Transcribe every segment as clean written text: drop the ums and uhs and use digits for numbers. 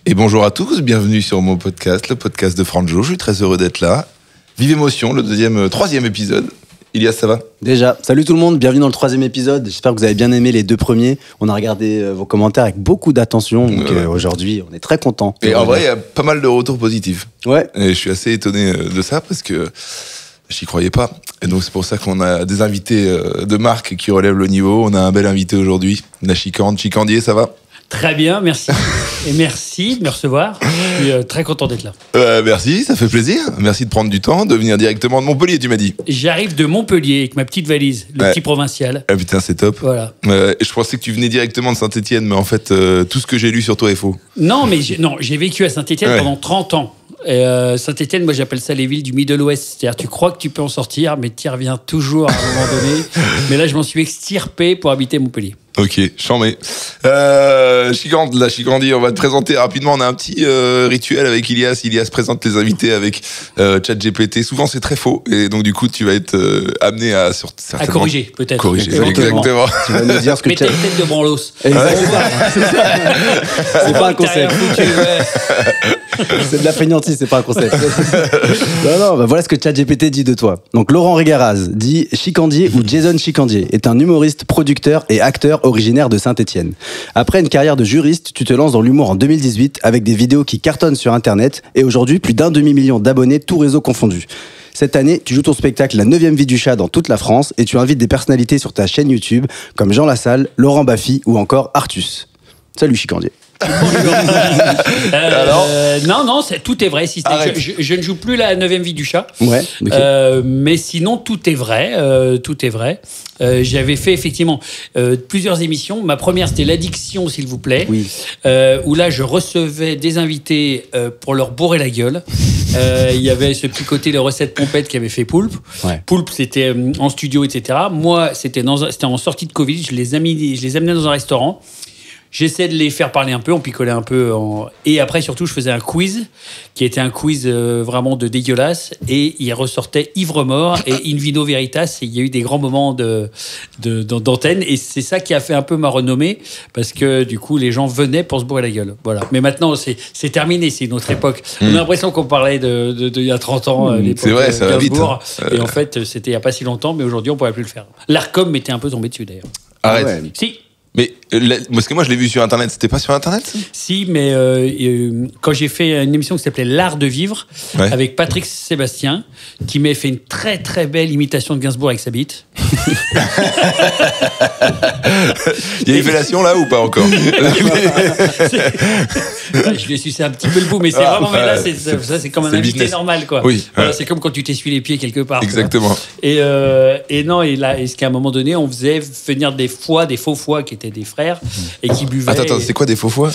Et bonjour à tous, bienvenue sur mon podcast, le podcast de Franjo. Je suis très heureux d'être là. Vive émotion, le troisième épisode. Ilias, ça va ? Déjà, salut tout le monde, bienvenue dans le 3e épisode. J'espère que vous avez bien aimé les 2 premiers. On a regardé vos commentaires avec beaucoup d'attention. Donc aujourd'hui, on est très contents. Et en vrai, il y a pas mal de retours positifs. Ouais. Et je suis assez étonné de ça parce que j'y croyais pas. Et donc c'est pour ça qu'on a des invités de marque qui relèvent le niveau. On a un bel invité aujourd'hui, Nachikand. Chicandier, ça va ? Très bien, merci. Et merci de me recevoir. Je suis très content d'être là. Merci, ça fait plaisir. Merci de prendre du temps, de venir directement de Montpellier, tu m'as dit. J'arrive de Montpellier avec ma petite valise, le petit provincial. Ah putain, c'est top. Voilà. Je pensais que tu venais directement de Saint-Etienne, mais en fait, tout ce que j'ai lu sur toi est faux. Non, mais j'ai vécu à Saint-Etienne pendant 30 ans. Saint-Etienne, moi j'appelle ça les villes du Middle West. C'est-à-dire tu crois que tu peux en sortir, mais tu y reviens toujours à un moment donné. Mais là, je m'en suis extirpé pour habiter Montpellier. Ok, chambé. Chicandier, on va te présenter rapidement. On a un petit rituel avec Ilias. Ilias présente les invités avec ChatGPT. Souvent, c'est très faux. Et donc, du coup, tu vas être amené à corriger, peut-être. Corriger, exactement. Tu vas nous dire ce que mais t'as une tête de branlos. C'est pas un concept. C'est de la fainéantise, c'est pas un concept. Non, voilà ce que ChatGPT dit de toi. Donc, Laurent Régaraz dit Chicandier ou Jason Chicandier est un humoriste, producteur et acteur originaire de Saint-Etienne. Après une carrière de juriste, tu te lances dans l'humour en 2018 avec des vidéos qui cartonnent sur Internet et aujourd'hui plus d'1 demi-million d'abonnés, tous réseaux confondus. Cette année, tu joues ton spectacle La 9e vie du chat dans toute la France et tu invites des personnalités sur ta chaîne YouTube comme Jean Lassalle, Laurent Baffy ou encore Artus. Salut Chicandier. Non, tout est vrai. Je ne joue plus la 9e vie du chat. Ouais. Okay. Mais sinon, tout est vrai. J'avais fait effectivement plusieurs émissions. Ma première, c'était l'addiction, s'il vous plaît. Oui. Où là, je recevais des invités pour leur bourrer la gueule. Il y avait ce petit côté, les recettes pompettes qui avait fait Poulpe. Ouais. Poulpe, c'était en studio, etc. Moi, c'était en sortie de Covid. Je les amenais dans un restaurant. J'essaie de les faire parler un peu, on picolait un peu. Et après, surtout, je faisais un quiz, qui était un quiz vraiment de dégueulasse. Et il ressortait ivre-mort et in vino veritas. Et il y a eu des grands moments d'antenne. Et c'est ça qui a fait un peu ma renommée. Parce que du coup, les gens venaient pour se bourrer la gueule. Voilà. Mais maintenant, c'est terminé, c'est une autre époque. On a l'impression qu'on parlait il y a 30 ans, l'époque. C'est vrai, ça va vite. Et en fait, c'était il n'y a pas si longtemps, mais aujourd'hui, on ne pourrait plus le faire. L'Arcom m'était un peu tombé dessus, d'ailleurs. Arrête. Ouais. Si. Mais parce que moi je l'ai vu sur Internet, c'était pas sur Internet ça ? Si, mais quand j'ai fait une émission qui s'appelait L'Art de Vivre, avec Patrick Sébastien, qui m'a fait une très très belle imitation de Gainsbourg avec sa bite. Il y a une fellation là ou pas encore ? Je lui ai sucé un petit peu le bout, mais c'est vraiment. Mais là, c'est comme un invité normal, quoi. Oui. Voilà, c'est comme quand tu t'essuies les pieds quelque part. Exactement. Et ce qu'à un moment donné, on faisait venir des faux foies qui étaient des frères et qui buvaient. Attends, c'est quoi des faux foies ?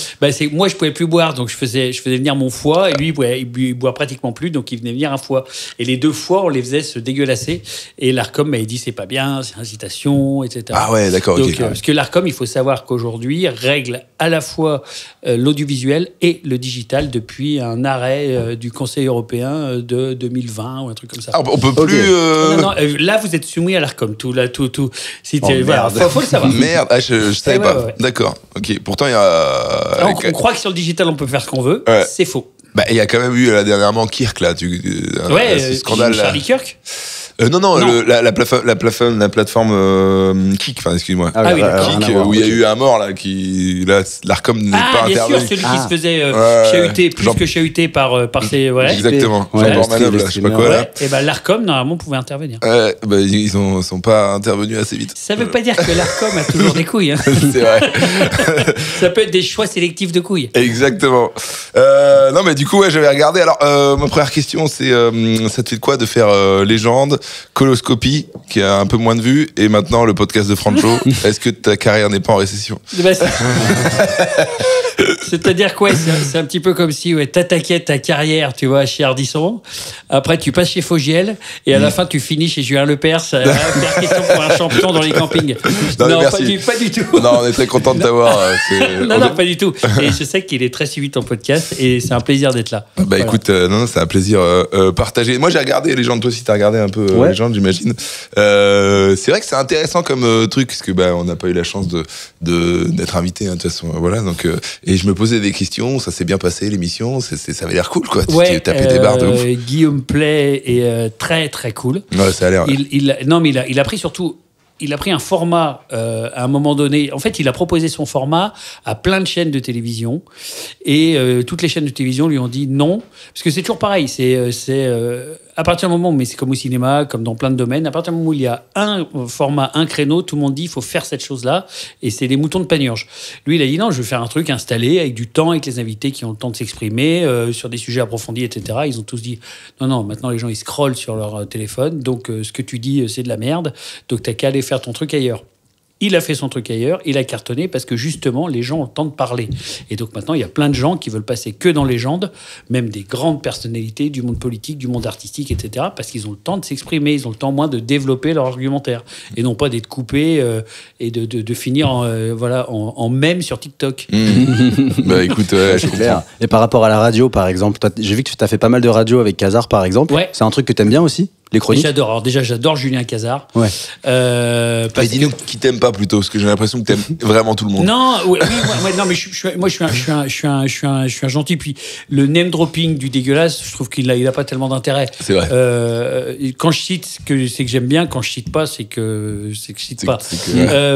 Moi, je pouvais plus boire, donc je faisais venir mon foie et lui, il boit pratiquement plus, donc il venait venir un foie. Et les 2 foies, on les faisait se dégueulasser. Et l'Arcom m'avait dit c'est pas bien, c'est incitation, etc. Ah ouais, d'accord. Donc, ok. Parce que l'Arcom, il faut savoir qu'aujourd'hui règle à la fois l'audiovisuel et le digital depuis un arrêt du Conseil européen de 2020 ou un truc comme ça. Ah, on peut plus. Non, là vous êtes soumis à l'Arcom, tout. Si merde. Faut le savoir. Merde, je savais pas. Ouais. D'accord. Ok. Pourtant il y a. On croit que sur le digital on peut faire ce qu'on veut. Ouais. C'est faux. Bah il y a quand même eu dernièrement Kirk là, ce scandale. Charlie Kirk. Non. La plateforme Kik, excuse-moi. Kik, où il y a eu un mort là, l'Arcom n'est pas intervenu. Bien sûr, celui qui se faisait chahuter, plus que chahuter par ses. Ouais. Exactement. Jean Manœuvre, je sais pas quoi là. Et l'Arcom normalement pouvait intervenir. Ils sont pas intervenus assez vite. Ça veut pas dire que l'Arcom a toujours des couilles. Hein. C'est vrai. Ça peut être des choix sélectifs de couilles. Exactement. Non mais du coup j'avais regardé. Alors ma première question c'est ça te fait de quoi de faire légende, Coloscopie, qui a un peu moins de vues, et maintenant le podcast de Franjo. Est-ce que ta carrière n'est pas en récession ? C'est-à-dire quoi, c'est un petit peu comme si t'attaquais ta carrière, tu vois, chez Ardisson. Après, tu passes chez Fogiel, et à la fin, tu finis chez Julien Lepers. Faire question pour un champion dans les campings. Non, pas du tout. Non, on est très content de t'avoir. Non, pas du tout. Et je sais qu'il est très suivi ton podcast, et c'est un plaisir d'être là. Écoute, c'est un plaisir partagé. Moi, j'ai regardé les gens de toi aussi, t'as regardé un peu. légende, j'imagine. C'est vrai que c'est intéressant comme truc, parce que on n'a pas eu la chance d'être invité, hein, de toute façon. Voilà, donc, et je me posais des questions, ça s'est bien passé, l'émission, ça avait l'air cool, quoi. Tu t'es tapé des barres de ouf. Guillaume Play est très, très cool. Ouais, ça a l'air. Il a pris surtout... Il a pris un format à un moment donné. En fait, il a proposé son format à plein de chaînes de télévision. Et toutes les chaînes de télévision lui ont dit non. Parce que c'est toujours pareil. À partir du moment où, mais c'est comme au cinéma, comme dans plein de domaines, à partir du moment où il y a un format, un créneau, tout le monde dit il faut faire cette chose-là. Et c'est des moutons de panurge. Lui, il a dit non, je veux faire un truc installé avec du temps, avec les invités qui ont le temps de s'exprimer sur des sujets approfondis, etc. Ils ont tous dit non, maintenant les gens ils scrollent sur leur téléphone. Donc ce que tu dis, c'est de la merde. Donc t'as qu'à aller faire ton truc ailleurs. Il a fait son truc ailleurs, il a cartonné parce que justement, les gens ont le temps de parler. Et donc maintenant, il y a plein de gens qui veulent passer que dans Légende, même des grandes personnalités du monde politique, du monde artistique, etc., parce qu'ils ont le temps de s'exprimer, ils ont le temps moins de développer leur argumentaire, et non pas d'être coupés et de finir en mème sur TikTok. Écoute, c'est clair. Et par rapport à la radio, par exemple, toi, j'ai vu que tu as fait pas mal de radio avec Khazar, par exemple. Ouais. C'est un truc que tu aimes bien aussi ? Les chroniques. J'adore. Alors déjà, j'adore Julien Khazar. Ouais. Mais dis-nous qui t'aime pas plutôt, parce que j'ai l'impression que t'aimes vraiment tout le monde. Non, non, mais je suis un gentil. Puis le name dropping du dégueulasse, je trouve qu'il a pas tellement d'intérêt. C'est vrai. Quand je cite, c'est que j'aime bien. Quand je cite pas, c'est que je cite pas.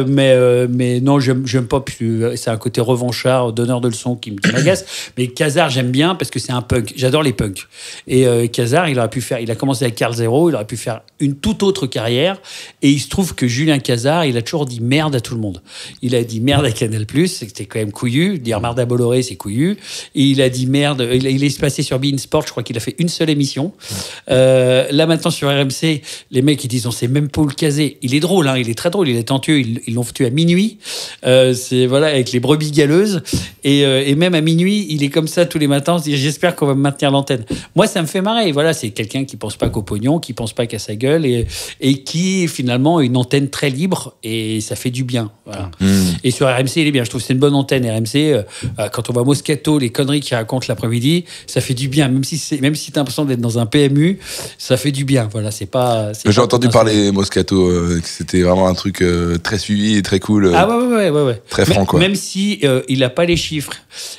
Mais non, j'aime pas. C'est un côté revanchard, donneur de leçons qui m'agace. Mais Khazar, j'aime bien parce que c'est un punk. J'adore les punks. Et Khazar, il a commencé avec Carl Zero. Il aurait pu faire une toute autre carrière. Et il se trouve que Julien Khazar, il a toujours dit merde à tout le monde. Il a dit merde à Canal+, c'était quand même couillu. Dire merde à Bolloré, c'est couillu. Et il a dit merde. Il est passé sur beIN Sport, je crois qu'il a fait une seule émission. Là, maintenant, sur RMC, les mecs, ils disent on sait même pas où le caser. Il est drôle, hein, il est très drôle. Il est talentueux. Ils l'ont tué à minuit. Avec les brebis galeuses. Et même à minuit, il est comme ça tous les matins. On se dit j'espère qu'on va me maintenir l'antenne. Moi, ça me fait marrer. Voilà, c'est quelqu'un qui pense pas qu'au pognon, qui pense pas qu'à sa gueule et qui finalement a une antenne très libre et ça fait du bien. Voilà. Et sur RMC, il est bien. Je trouve que c'est une bonne antenne. RMC, quand on voit Moscato, les conneries qu'il raconte l'après-midi, ça fait du bien. Même si t'as l'impression d'être dans un PMU, ça fait du bien. Voilà, c'est pas. J'ai entendu parler Moscato, que c'était vraiment un truc très suivi et très cool. Ah ouais. Très franc, quoi. Même si il a pas les chiffres,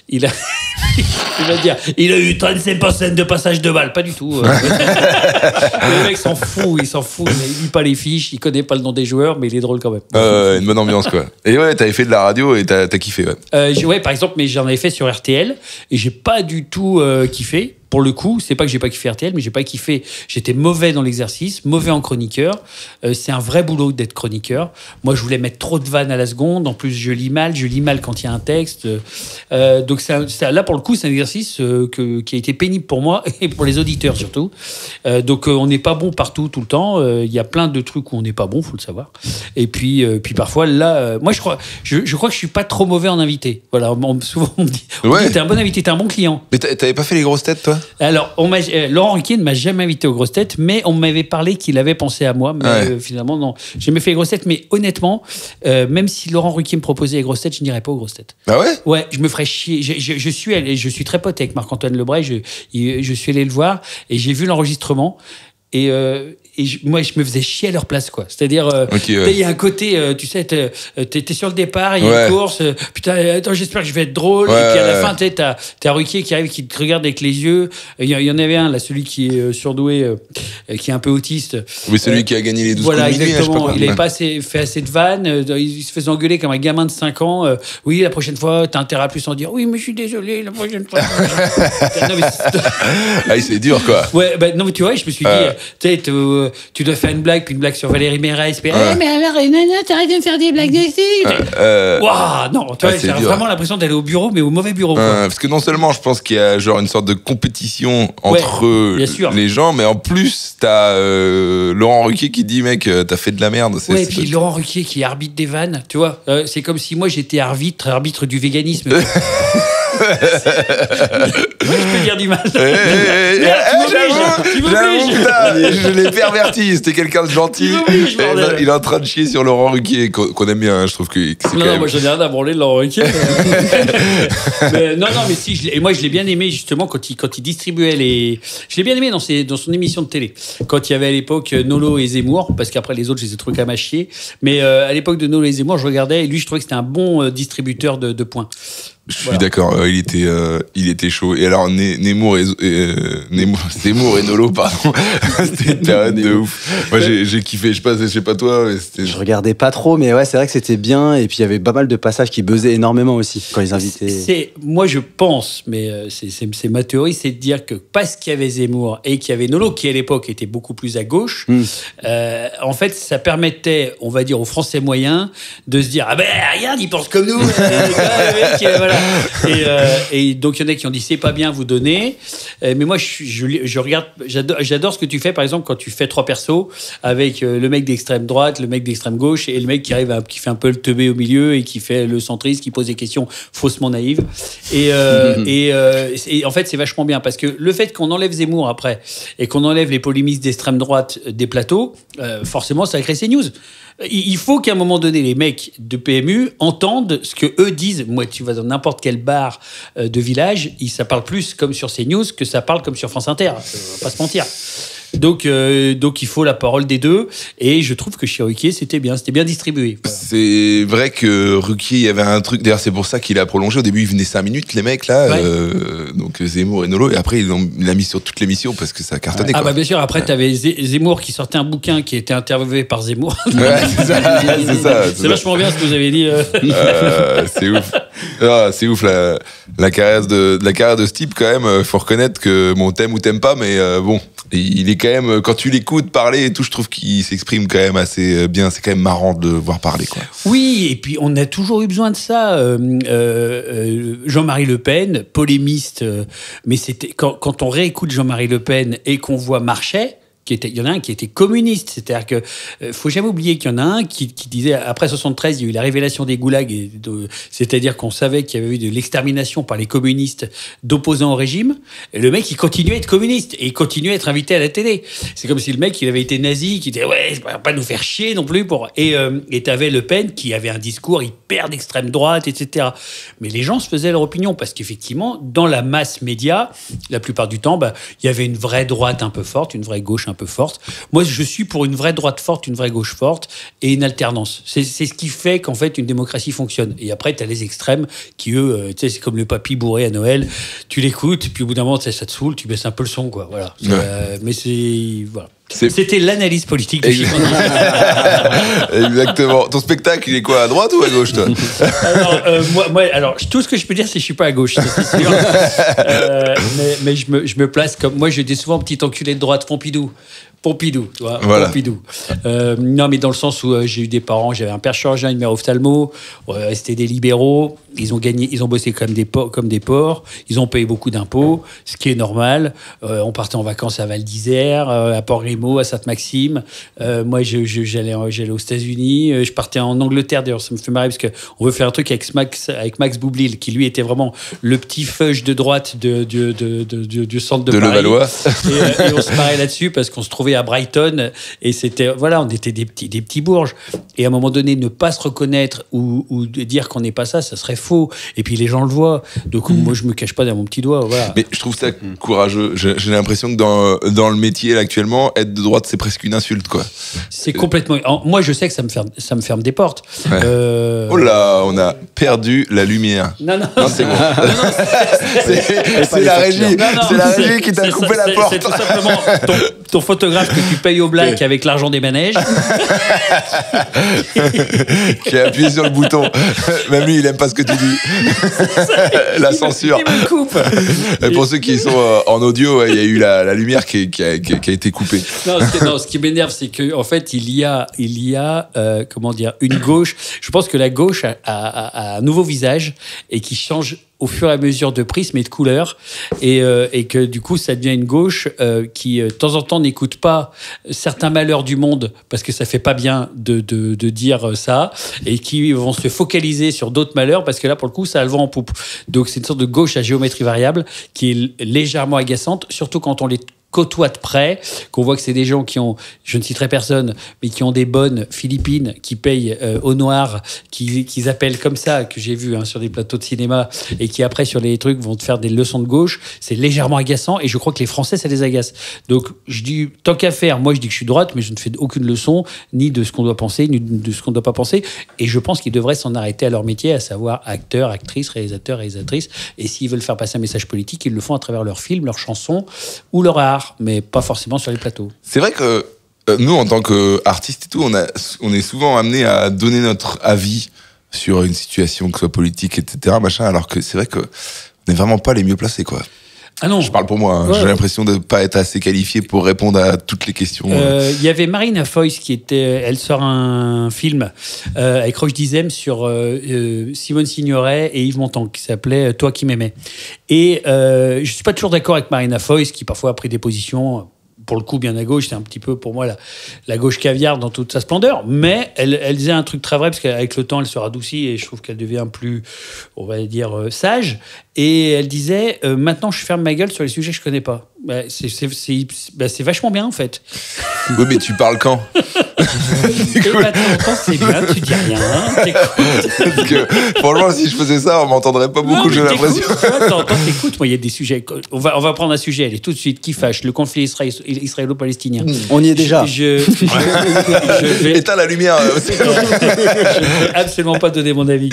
il va dire, il a eu 35% de passage de balles, pas du tout. Le mec s'en fout, il lit pas les fiches, il connaît pas le nom des joueurs, mais il est drôle quand même. Une bonne ambiance, quoi. Et ouais, t'avais fait de la radio et t'as kiffé, ouais. Ouais, par exemple, mais j'en avais fait sur RTL et j'ai pas du tout kiffé. Pour le coup, c'est pas que j'ai pas kiffé RTL, mais j'ai pas kiffé. J'étais mauvais dans l'exercice, mauvais en chroniqueur. C'est un vrai boulot d'être chroniqueur. Moi, je voulais mettre trop de vannes à la seconde. En plus, je lis mal quand il y a un texte. Donc là, pour le coup, c'est un exercice qui a été pénible pour moi et pour les auditeurs surtout. Donc, on n'est pas bon partout, tout le temps. Il y a plein de trucs où on n'est pas bon, faut le savoir. Et puis parfois, là, moi, je crois que je suis pas trop mauvais en invité. Voilà, souvent on me dit, t'es un bon invité, t'es un bon client. Mais t'avais pas fait les grosses têtes, toi? Alors, Laurent Ruquier ne m'a jamais invité aux grosses têtes, mais on m'avait parlé qu'il avait pensé à moi. Mais finalement, non. J'ai jamais fait les grosses têtes, mais honnêtement, même si Laurent Ruquier me proposait les grosses têtes, je n'irais pas aux grosses têtes. Ah ouais? Ouais, je me ferais chier. Je suis très pote avec Marc-Antoine Lebray. Je suis allé le voir et j'ai vu l'enregistrement. Moi, je me faisais chier à leur place, quoi. C'est-à-dire, il y a un côté, tu sais, t'es sur le départ, il y a une course, putain, attends, j'espère que je vais être drôle. Et puis à la fin, t'as Ruquier qui arrive, qui te regarde avec les yeux. Il y en avait un, là, celui qui est surdoué, qui est un peu autiste. Oui, celui qui a gagné les 12 voilà, coups de minuit, exactement. Il n'avait pas fait assez de vannes. Il se faisait engueuler comme un gamin de 5 ans. Oui, la prochaine fois, t'as intérêt à plus en dire. Oui, mais je suis désolé, la prochaine fois. C'est dur, quoi. Ouais, non, mais tu vois, je me suis dit, tu dois faire une blague, puis une blague sur Valérie Mérès, puis mais alors, nana, t'arrêtes de me faire des blagues dessus. Waouh, non, tu vois, j'ai vraiment l'impression d'aller au bureau, mais au mauvais bureau. Parce que non seulement je pense qu'il y a genre une sorte de compétition entre les gens, mais en plus t'as Laurent Ruquier qui dit mec, t'as fait de la merde. Et puis Laurent Ruquier qui est arbitre des vannes, tu vois, c'est comme si moi j'étais arbitre du véganisme. Moi, je peux dire du mal. Tu m'obliges. Je l'ai perdu introverti, c'était quelqu'un de gentil. Il est en train de chier sur Laurent Ruquier, qu'on aime bien, hein, je trouve que c'est quand même... moi j'en ai rien à branler de Laurent Ruquier. Non, mais si, et moi je l'ai bien aimé justement quand il distribuait les... Je l'ai bien aimé dans son émission de télé. Quand il y avait à l'époque Nolo et Zemmour, parce qu'après les autres je les ai trouvés quand même à chier. Mais à l'époque de Nolo et Zemmour, je regardais, et lui je trouvais que c'était un bon distributeur de points. Je suis d'accord, il était chaud. Et alors, Zemmour et Nolo, pardon. C'était une période de ouf. Moi, j'ai kiffé, je sais pas toi, mais c'était... Je regardais pas trop, mais ouais, c'est vrai que c'était bien. Et puis, il y avait pas mal de passages qui buzzaient énormément aussi quand ils invitaient. Moi, je pense, mais c'est ma théorie, c'est de dire que parce qu'il y avait Zemmour et qu'il y avait Nolo, qui à l'époque était beaucoup plus à gauche, en fait, ça permettait, on va dire, aux Français moyens de se dire, ah ben, regarde, ils pensent comme nous. Voilà. Et donc il y en a qui ont dit c'est pas bien vous donner, mais moi je regarde, j'adore ce que tu fais par exemple quand tu fais 3 persos avec le mec d'extrême droite, le mec d'extrême gauche et le mec qui fait un peu le teubé au milieu et qui fait le centriste, qui pose des questions faussement naïves et en fait c'est vachement bien parce que le fait qu'on enlève Zemmour après et qu'on enlève les polémistes d'extrême droite des plateaux, forcément ça crée ces news. Il faut qu'à un moment donné, les mecs de PMU entendent ce que eux disent. Moi, tu vas dans n'importe quel bar de village, ça parle plus comme sur CNews que ça parle comme sur France Inter. On va pas se mentir. Donc il faut la parole des deux. Et je trouve que chez Ruquier, c'était bien distribué. Voilà. C'est vrai que Ruquier, il y avait un truc. D'ailleurs, c'est pour ça qu'il a prolongé. Au début, il venait 5 minutes, les mecs, là. Ouais. Donc Zemmour et Nolo. Et après, il l'a mis sur toute l'émission parce que ça cartonnait. Ah, bah bien sûr. Après, t'avais Zemmour qui sortait un bouquin qui était interviewé par Zemmour. Ouais, c'est ça. C'est vachement bien ce que vous avez dit. C'est ouf. Ah, c'est ouf, la carrière de ce type, quand même. Faut reconnaître que, bon, t'aimes ou t'aimes pas, mais bon. Il est quand même, quand tu l'écoutes parler et tout, je trouve qu'il s'exprime quand même assez bien. C'est quand même marrant de le voir parler, quoi. Oui, et puis on a toujours eu besoin de ça. Jean-Marie Le Pen, polémiste, mais c'était quand on réécoute Jean-Marie Le Pen et qu'on voit Marchais. Il y en a un qui était communiste, c'est-à-dire que faut jamais oublier qu'il y en a un qui disait après 73 il y a eu la révélation des goulags, c'est-à-dire qu'on savait qu'il y avait eu de l'extermination par les communistes d'opposants au régime. Et le mec il continuait à être communiste et il continuait à être invité à la télé. C'est comme si le mec il avait été nazi, qui disait ouais pas nous faire chier non plus pour et t'avais Le Pen qui avait un discours hyper d'extrême droite, etc. Mais les gens se faisaient leur opinion parce qu'effectivement dans la masse média la plupart du temps il y avait une vraie droite un peu forte, une vraie gauche un peu forte. Moi, je suis pour une vraie droite forte, une vraie gauche forte et une alternance. C'est ce qui fait qu'en fait, une démocratie fonctionne. Et après, tu as les extrêmes qui, eux, tu sais, c'est comme le papy bourré à Noël. Tu l'écoutes, puis au bout d'un moment, ça te saoule, tu baisses un peu le son, quoi. Voilà. Ouais. Mais c'est... Voilà. C'était l'analyse politique de Chicandier. Exactement. Ton spectacle, il est quoi, à droite ou à gauche, toi? Alors, tout ce que je peux dire, c'est que je suis pas à gauche, c'est sûr. Mais je me place comme... Moi, j'étais souvent petit enculé de droite, Pompidou, tu vois, voilà. Pompidou. Non, mais dans le sens où j'ai eu des parents, j'avais un père chirurgien, une mère ophtalmo, c'était des libéraux, ils ont bossé comme des porcs, ils ont payé beaucoup d'impôts, ce qui est normal. On partait en vacances à Val d'Isère, à Port-Grimaud, à Sainte-Maxime. Moi, j'allais aux États-Unis, je partais en Angleterre, d'ailleurs, ça me fait marrer parce qu'on veut faire un truc avec Max Boublil, qui lui était vraiment le petit feuge de droite du centre de Paris. Levallois. Et on se marrait là-dessus parce qu'on se trouvait à Brighton et c'était on était des petits bourges et à un moment donné ne pas se reconnaître ou dire qu'on n'est pas ça serait faux et puis les gens le voient donc moi je me cache pas derrière mon petit doigt, voilà. Mais je trouve ça courageux. J'ai l'impression que dans le métier là, actuellement, être de droite c'est presque une insulte, quoi. C'est complètement... Moi je sais que ça me ferme des portes. Ouais. Oh là, on a perdu la lumière. Non, c'est bon. C'est la régie. C'est la régie qui t'a coupé la porte. C'est tout simplement ton photographe que tu payes au black avec l'argent des manèges. Qui a appuyé sur le bouton. Même lui, il aime pas ce que tu dis. La censure. Il me coupe. Et pour ceux qui sont en audio, il y a eu la lumière qui a été coupée. Non, ce qui m'énerve, c'est qu'en fait, il y a comment dire, une gauche. Je pense que la gauche a un nouveau visage et qui change au fur et à mesure de prisme et de couleur, et que du coup ça devient une gauche qui de temps en temps n'écoute pas certains malheurs du monde parce que ça fait pas bien de dire ça, et qui vont se focaliser sur d'autres malheurs parce que là pour le coup ça a le vent en poupe. Donc c'est une sorte de gauche à géométrie variable qui est légèrement agaçante, surtout quand on côtoie de près, qu'on voit que c'est des gens qui ont, je ne citerai personne, mais qui ont des bonnes Philippines, qui payent au noir, qu'ils appellent comme ça, que j'ai vu sur des plateaux de cinéma, et qui après sur les trucs vont te faire des leçons de gauche, c'est légèrement agaçant, et je crois que les Français, ça les agace. Donc je dis, tant qu'à faire, moi je dis que je suis droite, mais je ne fais aucune leçon, ni de ce qu'on doit penser, ni de ce qu'on ne doit pas penser, et je pense qu'ils devraient s'en arrêter à leur métier, à savoir acteurs, actrices, réalisateurs, réalisatrices, et s'ils veulent faire passer un message politique, ils le font à travers leurs films, leurs chansons, ou leur art, mais pas forcément sur les plateaux. C'est vrai que nous, en tant qu'artistes et tout, on est souvent amenés à donner notre avis sur une situation, que ce soit politique, etc., machin, alors que c'est vrai qu'on n'est vraiment pas les mieux placés, quoi. Ah non. Je parle pour moi, hein. Ouais. J'ai l'impression de ne pas être assez qualifié pour répondre à toutes les questions. Il y avait Marina Foïs elle sort un film avec Roche Dizem sur Simone Signoret et Yves Montand qui s'appelait Toi qui m'aimais. Et je suis pas toujours d'accord avec Marina Foïs qui parfois a pris des positions pour le coup bien à gauche, c'est un petit peu pour moi la gauche caviar dans toute sa splendeur, mais elle disait un truc très vrai parce qu'avec le temps elle se radoucit et je trouve qu'elle devient plus, on va dire, sage, et elle disait maintenant je ferme ma gueule sur les sujets que je connais pas. C'est vachement bien en fait. Oui, mais tu parles quand? Et bah, t'entends, c'est bien, tu dis rien, t'écoutes. Parce que franchement, si je faisais ça, on m'entendrait pas beaucoup, j'ai l'impression. T'écoutes, moi il y a des sujets. On va prendre un sujet, allez, tout de suite, qui fâche, le conflit israélo-palestinien. On y est déjà. Éteins la lumière. Je ne vais absolument pas donner mon avis.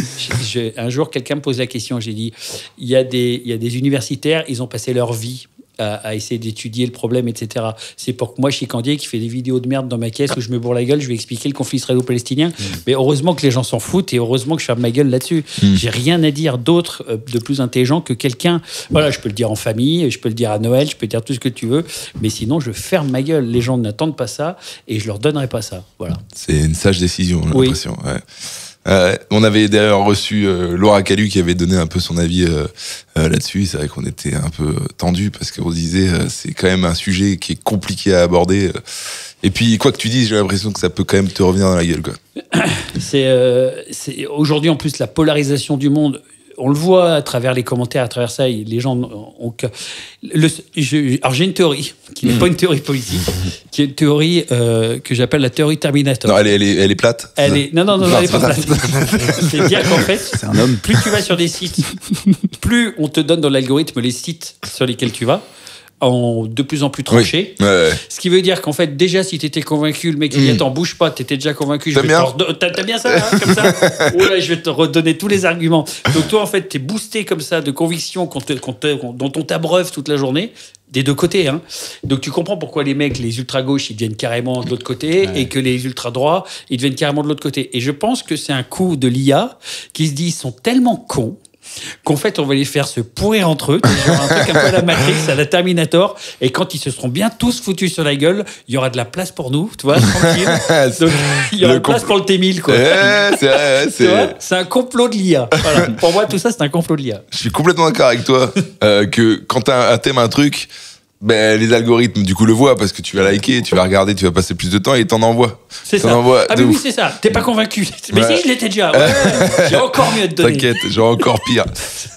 Un jour, quelqu'un me pose la question, j'ai dit, il y a des universitaires, ils ont passé leur vie à essayer d'étudier le problème, etc. C'est pour que moi, Chicandier, qui fait des vidéos de merde dans ma caisse où je me bourre la gueule, je vais expliquer le conflit israélo-palestinien. Mais heureusement que les gens s'en foutent et heureusement que je ferme ma gueule là-dessus. J'ai rien à dire d'autre de plus intelligent que quelqu'un. Voilà, je peux le dire en famille, je peux le dire à Noël, je peux dire tout ce que tu veux, mais sinon, je ferme ma gueule. Les gens n'attendent pas ça et je leur donnerai pas ça. Voilà. C'est une sage décision, j'ai l'impression. Ouais. On avait d'ailleurs reçu Laura Calu qui avait donné un peu son avis là-dessus. C'est vrai qu'on était un peu tendu parce qu'on se disait c'est quand même un sujet qui est compliqué à aborder. Et puis quoi que tu dises, j'ai l'impression que ça peut quand même te revenir dans la gueule, quoi. C'est aujourd'hui en plus la polarisation du monde. On le voit à travers les commentaires, à travers ça, les gens ont... Alors j'ai une théorie, qui n'est pas une théorie politique, qui est une théorie que j'appelle la théorie Terminator. Non, elle est plate. Non, elle est pas plate. C'est-à-dire qu'en fait, c'est un homme. Plus tu vas sur des sites, plus on te donne dans l'algorithme les sites sur lesquels tu vas, de plus en plus tranchés. Oui. Ouais. Ce qui veut dire qu'en fait, déjà, si t'étais convaincu, le mec il dit attends, bouge pas, t'étais déjà convaincu. T'aimes bien T'as bien ça, hein, comme ça. Oh là, je vais te redonner tous les arguments. Donc toi, en fait, t'es boosté comme ça de convictions dont on t'abreuve toute la journée. Des deux côtés, hein. Donc tu comprends pourquoi les mecs, les ultra-gauches, ils deviennent carrément de l'autre côté, et que les ultra-droits, ils deviennent carrément de l'autre côté. Et je pense que c'est un coup de l'IA qui se dit, ils sont tellement cons qu'en fait, on va les faire se pourrir entre eux, genre un truc un peu à la Matrix, à la Terminator, et quand ils se seront bien tous foutus sur la gueule, il y aura de la place pour nous, tu vois, tranquille. Donc, il y aura de la place pour le T1000, quoi. C'est vrai, c'est un complot de l'IA. Voilà. Pour moi, tout ça, c'est un complot de l'IA. Je suis complètement d'accord avec toi que quand t'aimes un truc, ben, les algorithmes, du coup, le voient parce que tu vas liker, tu vas regarder, tu vas passer plus de temps et t'en envoies. C'est ça. Ah, mais oui, c'est ça. T'es pas convaincu. Mais si, je l'étais déjà. Ouais, j'ai encore mieux à te donner. T'inquiète, j'ai encore pire.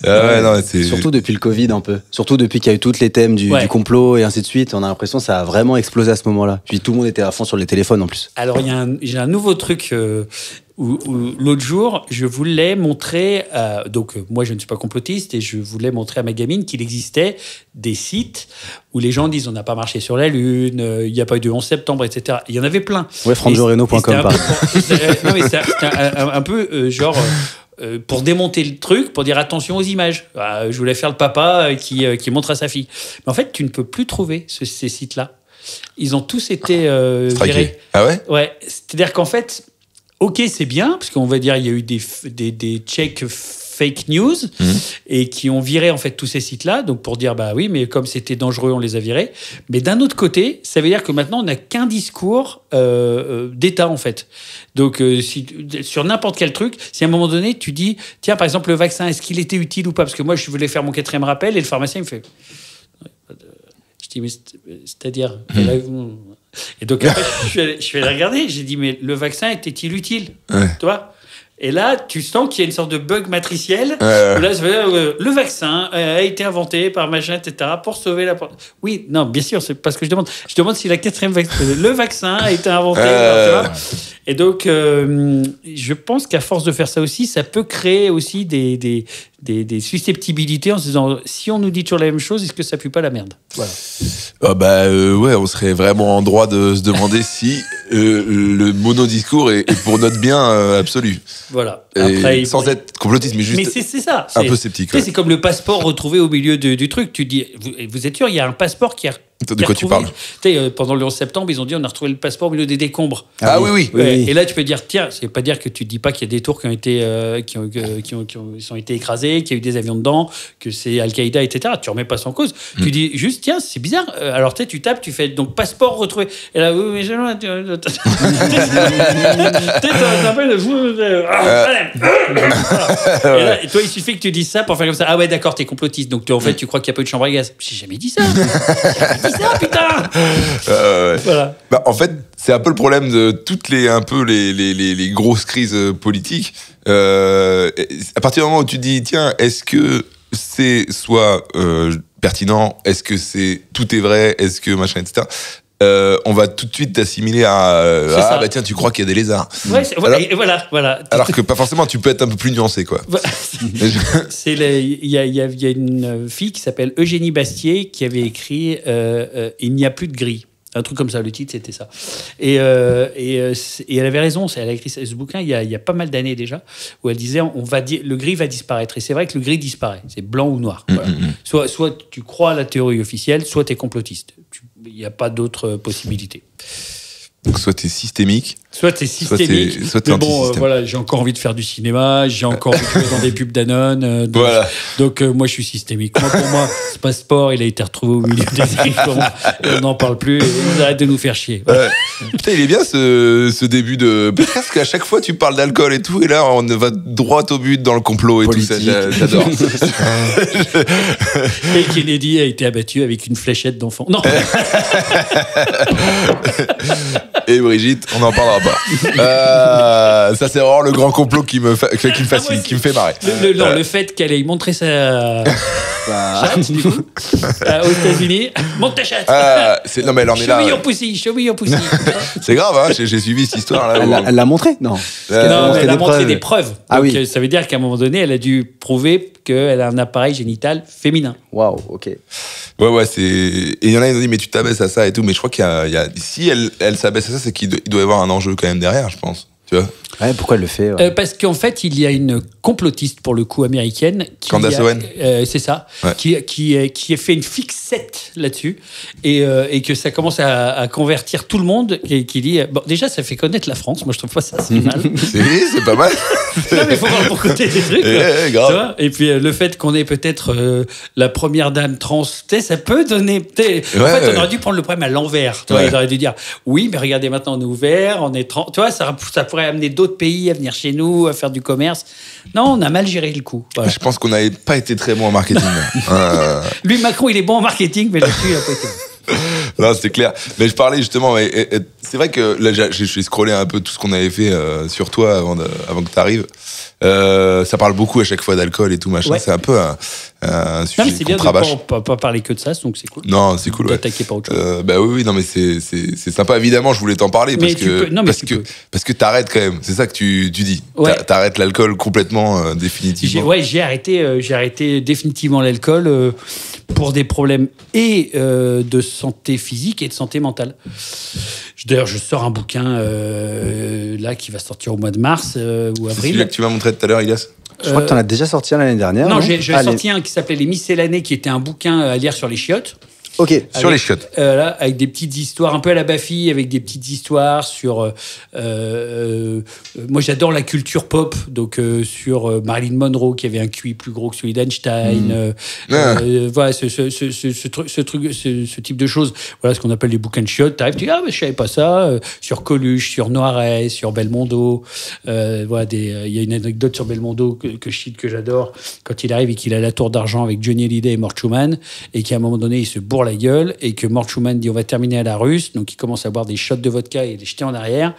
Non, surtout depuis le Covid, un peu. Surtout depuis qu'il y a eu tous les thèmes du complot et ainsi de suite. On a l'impression que ça a vraiment explosé à ce moment-là. Puis tout le monde était à fond sur les téléphones en plus. Alors, j'ai un nouveau truc. Où l'autre jour, je voulais montrer, donc moi je ne suis pas complotiste, et je voulais montrer à ma gamine qu'il existait des sites où les gens disent on n'a pas marché sur la Lune, il n'y a pas eu de 11 septembre, etc. Il y en avait plein. Ouais, franjoreno.com par Non, mais c'était un peu genre... pour démonter le truc, pour dire attention aux images. Je voulais faire le papa qui montre à sa fille. Mais en fait, tu ne peux plus trouver ces sites-là. Ils ont tous été virés. Ah ouais ? Ouais. C'est-à-dire qu'en fait... Ok, c'est bien, parce qu'on va dire il y a eu des checks fake news et qui ont viré en fait tous ces sites-là. Donc pour dire bah oui, mais comme c'était dangereux, on les a virés. Mais d'un autre côté, ça veut dire que maintenant on n'a qu'un discours d'État en fait. Donc sur n'importe quel truc, si à un moment donné tu dis tiens par exemple le vaccin, est-ce qu'il était utile ou pas ? Parce que moi je voulais faire mon 4e rappel et le pharmacien il me fait. Je dis mais c'est-à-dire. Et donc après, je suis allé regarder, j'ai dit mais le vaccin était-il utile ? Tu vois ? Et là, tu sens qu'il y a une sorte de bug matriciel. Où là, le vaccin a été inventé par machin, etc., pour sauver la... Oui, non, bien sûr, c'est pas ce que je demande. Je demande si la 4e le vaccin a été inventé. Tu vois. Et donc, je pense qu'à force de faire ça aussi, ça peut créer aussi des susceptibilité en se disant, si on nous dit toujours la même chose, est-ce que ça pue pas la merde? Voilà. Ouais, on serait vraiment en droit de se demander si le monodiscours est pour notre bien absolu. Voilà. Après, sans être complotiste, mais juste mais c'est ça. Un peu sceptique. C'est comme le passeport retrouvé au milieu du truc. Tu dis, vous êtes sûr, il y a un passeport qui a... De quoi tu parles? Pendant le 11 septembre, ils ont dit on a retrouvé le passeport au milieu des décombres. Oui. Et là, tu peux dire, tiens, c'est pas dire que tu dis pas qu'il y a des tours qui ont été écrasés, qu'il y a eu des avions dedans, que c'est Al-Qaïda, etc. Tu remets pas ça en cause. Tu dis juste, tiens, c'est bizarre. Alors, tu tapes, tu fais donc passeport retrouvé. Et là, oui, mais je... Et là, toi, il suffit que tu dises ça pour faire comme ça. Ah ouais, d'accord, t'es complotiste. Donc, en fait, tu crois qu'il n'y a pas eu de chambre à gaz. J'ai jamais dit ça. Ça, putain. Voilà. En fait, c'est un peu le problème de toutes les grosses crises politiques. À partir du moment où tu dis, tiens, est-ce que c'est soit pertinent, est-ce que tout est vrai, est-ce que machin, etc. On va tout de suite t'assimiler à tiens, tu crois qu'il y a des lézards. Ouais, voilà. Alors que pas forcément, tu peux être un peu plus nuancé, quoi. Il y a une fille qui s'appelle Eugénie Bastier qui avait écrit Il n'y a plus de gris. Un truc comme ça, le titre c'était ça. Et elle avait raison, elle a écrit ce bouquin il y a pas mal d'années déjà, où elle disait le gris va disparaître. Et c'est vrai que le gris disparaît, c'est blanc ou noir. Voilà. Soit tu crois à la théorie officielle, soit tu es complotiste. Il n'y a pas d'autre possibilité. Donc soit tu es systémique. Soit t'es systémique. Soit t'es anti-système. Voilà, j'ai encore envie de faire du cinéma, j'ai encore envie de jouer dans des pubs Danone. Donc moi, je suis systémique. Pour moi, ce passeport, il a été retrouvé au milieu des écrits et on n'en parle plus. Et ils arrêtent de nous faire chier. Voilà. Putain, il est bien ce début de podcast, qu'à chaque fois tu parles d'alcool et tout, et là on va droit au but dans le complot et politique. Tout ça. J'adore. Et Kennedy a été abattu avec une fléchette d'enfant. Non. Et Brigitte, on n'en parlera pas. Ça c'est vraiment le grand complot qui me fascine, qui me fait marrer. Le fait qu'elle ait montré sa chatte, du coup, aux États-Unis. Montre ta chatte. Non mais elle en est là. Show me your pussy. C'est grave, hein, j'ai suivi cette histoire là. Elle l'a montré? Non. Non, mais elle a montré des preuves. Donc, ça veut dire qu'à un moment donné, elle a dû prouver qu'elle a un appareil génital féminin. Waouh, ok. Ouais, c'est. Et il y en a qui ont dit, mais tu t'abaisses à ça et tout, mais je crois qu'il y a... Si elle s'abaisse à ça, c'est qu'il doit y avoir un enjeu quand même derrière, je pense. Tu vois? Ouais, pourquoi elle le fait? Parce qu'en fait, il y a une complotiste, pour le coup, américaine. Candace Owen. C'est ça. Ouais. Qui a fait une fixette là-dessus. Et que ça commence à convertir tout le monde. Et qui dit. Bon, déjà, ça fait connaître la France. Moi, je trouve pas ça assez mal. C'est pas mal. Non, mais il faut voir le bon côté des trucs. Grave. Tu vois, et puis, le fait qu'on ait peut-être la première dame trans, ça peut donner. On aurait dû prendre le problème à l'envers. Ils auraient dû dire oui, mais regardez, maintenant, on est ouvert, on est trans. Tu vois, ça pourrait amener d'autres pays à venir chez nous, à faire du commerce. Non, on a mal géré le coup. Voilà. Je pense qu'on n'avait pas été très bon en marketing. Lui, Macron, il est bon en marketing, mais là-dessus, il a pas été bon. Non, c'est clair. Mais je parlais justement, c'est vrai que là, j'ai scrollé un peu tout ce qu'on avait fait sur toi avant que tu arrives. Ça parle beaucoup à chaque fois d'alcool et tout, machin. Ouais. C'est un peu un sujet. Non, mais c'est bien de ne pas parler que de ça, donc c'est cool. Non, c'est cool. T'attaquer par autre chose. Oui, non, mais c'est sympa. Évidemment, je voulais t'en parler parce que t'arrêtes quand même. C'est ça que tu dis. Ouais. T'arrêtes l'alcool complètement, définitivement. J'ai arrêté définitivement l'alcool pour des problèmes de santé physique et de santé mentale. D'ailleurs, je sors un bouquin là qui va sortir au mois de mars ou avril. C'est celui-là que tu m'as montré tout à l'heure, Ilias. Je crois que tu en as déjà sorti un l'année dernière. Non, j'ai sorti un qui s'appelait Les Miscellanées, qui était un bouquin à lire sur les chiottes. Ok. Sur les chiottes. Là, avec des petites histoires, un peu à la Baffy, avec des petites histoires sur. Moi, j'adore la culture pop, donc sur Marilyn Monroe, qui avait un QI plus gros que celui d'Einstein. Voilà, ce type de choses. Voilà ce qu'on appelle les bouquins de chiottes. T'arrives, tu dis, mais je savais pas ça. Sur Coluche, sur Noiret, sur Belmondo. Voilà, il y a une anecdote sur Belmondo que je cite, que j'adore. Quand il arrive et qu'il a la tour d'argent avec Johnny Hallyday et Mort Schumann, et qu'à un moment donné, il se bourre bourre la gueule et que Mort Schumann dit on va terminer à la russe. Donc il commence à boire des shots de vodka et les jeter en arrière.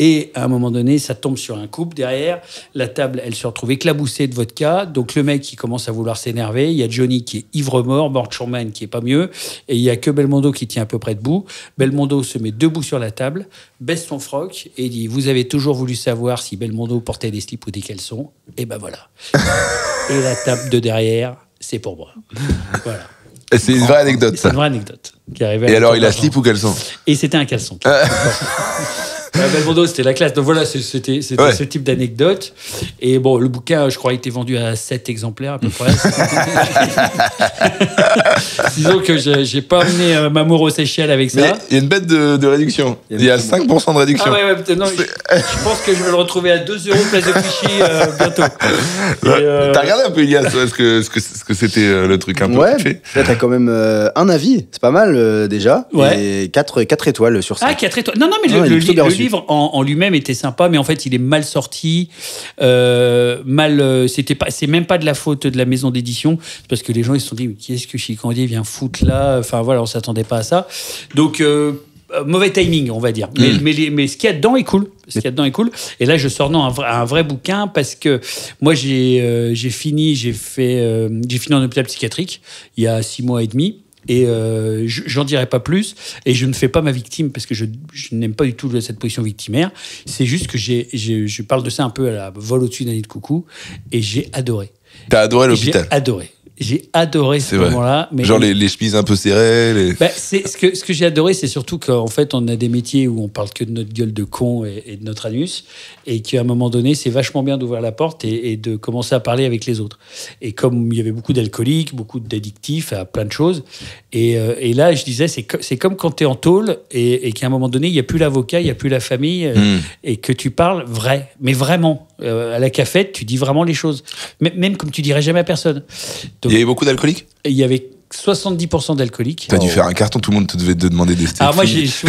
Et à un moment donné, ça tombe sur un couple derrière. La table, elle se retrouve éclaboussée de vodka. Donc le mec, il commence à vouloir s'énerver. Il y a Johnny qui est ivre-mort, Mort Schumann qui est pas mieux. Et il y a que Belmondo qui tient à peu près debout. Belmondo se met debout sur la table, baisse son froc et dit « Vous avez toujours voulu savoir si Belmondo portait des slips ou des caleçons. Et ben voilà. » Et la table de derrière, c'est pour moi. Voilà. Et c'est une vraie anecdote, ça. C'est une vraie anecdote. Qui arrivait et alors, il a slip ou caleçon? Et c'était un caleçon. Belmondo, c'était la classe. Donc voilà, c'était ce type d'anecdote. Et bon, le bouquin, je crois, a été vendu à 7 exemplaires à peu près. Disons que j'ai pas emmené Mamour aux Seychelles avec ça. Mais il y a une bête de réduction. Il y a 5% de réduction. Ah ouais, non, je pense que je vais le retrouver à 2 € place de Clichy bientôt. T'as regardé un peu, Ilias, ce que c'était le truc un peu fait. Là, t'as quand même un avis. C'est pas mal déjà. Ouais. Et 4 étoiles sur 5. Ah, 4 étoiles. Non, mais le livre en lui-même était sympa, mais en fait, il est mal sorti. C'est même pas de la faute de la maison d'édition, parce que les gens ils se sont dit, qu'est-ce que Chicandier vient foutre là? Enfin voilà, on s'attendait pas à ça. Donc mauvais timing, on va dire. Mais ce qu'il y a dedans est cool. Et là, je sors un vrai bouquin parce que moi, j'ai fini en hôpital psychiatrique il y a 6 mois et demi. Et j'en dirai pas plus. Et je ne fais pas ma victime parce que je n'aime pas du tout cette position victimaire. C'est juste que je parle de ça un peu à la vol au-dessus d'un nid de coucou. Et j'ai adoré. T'as adoré l'hôpital? J'ai adoré ce moment-là. Mais genre les chemises un peu serrées. Ce que j'ai adoré, c'est surtout qu'en fait, on a des métiers où on parle que de notre gueule de con et de notre anus, et qu'à un moment donné, c'est vachement bien d'ouvrir la porte et de commencer à parler avec les autres. Et comme il y avait beaucoup d'alcooliques, beaucoup d'addictifs à plein de choses, et là, je disais, c'est comme quand tu es en tôle et qu'à un moment donné, il n'y a plus l'avocat, il n'y a plus la famille, et que tu parles vrai, mais vraiment. À la cafette, tu dis vraiment les choses. Même comme tu dirais jamais à personne. Donc, il y avait beaucoup d'alcooliques? Il y avait 70% d'alcooliques. T'as dû faire un carton, tout le monde te devait te demander des steaks. Alors moi, j'ai fait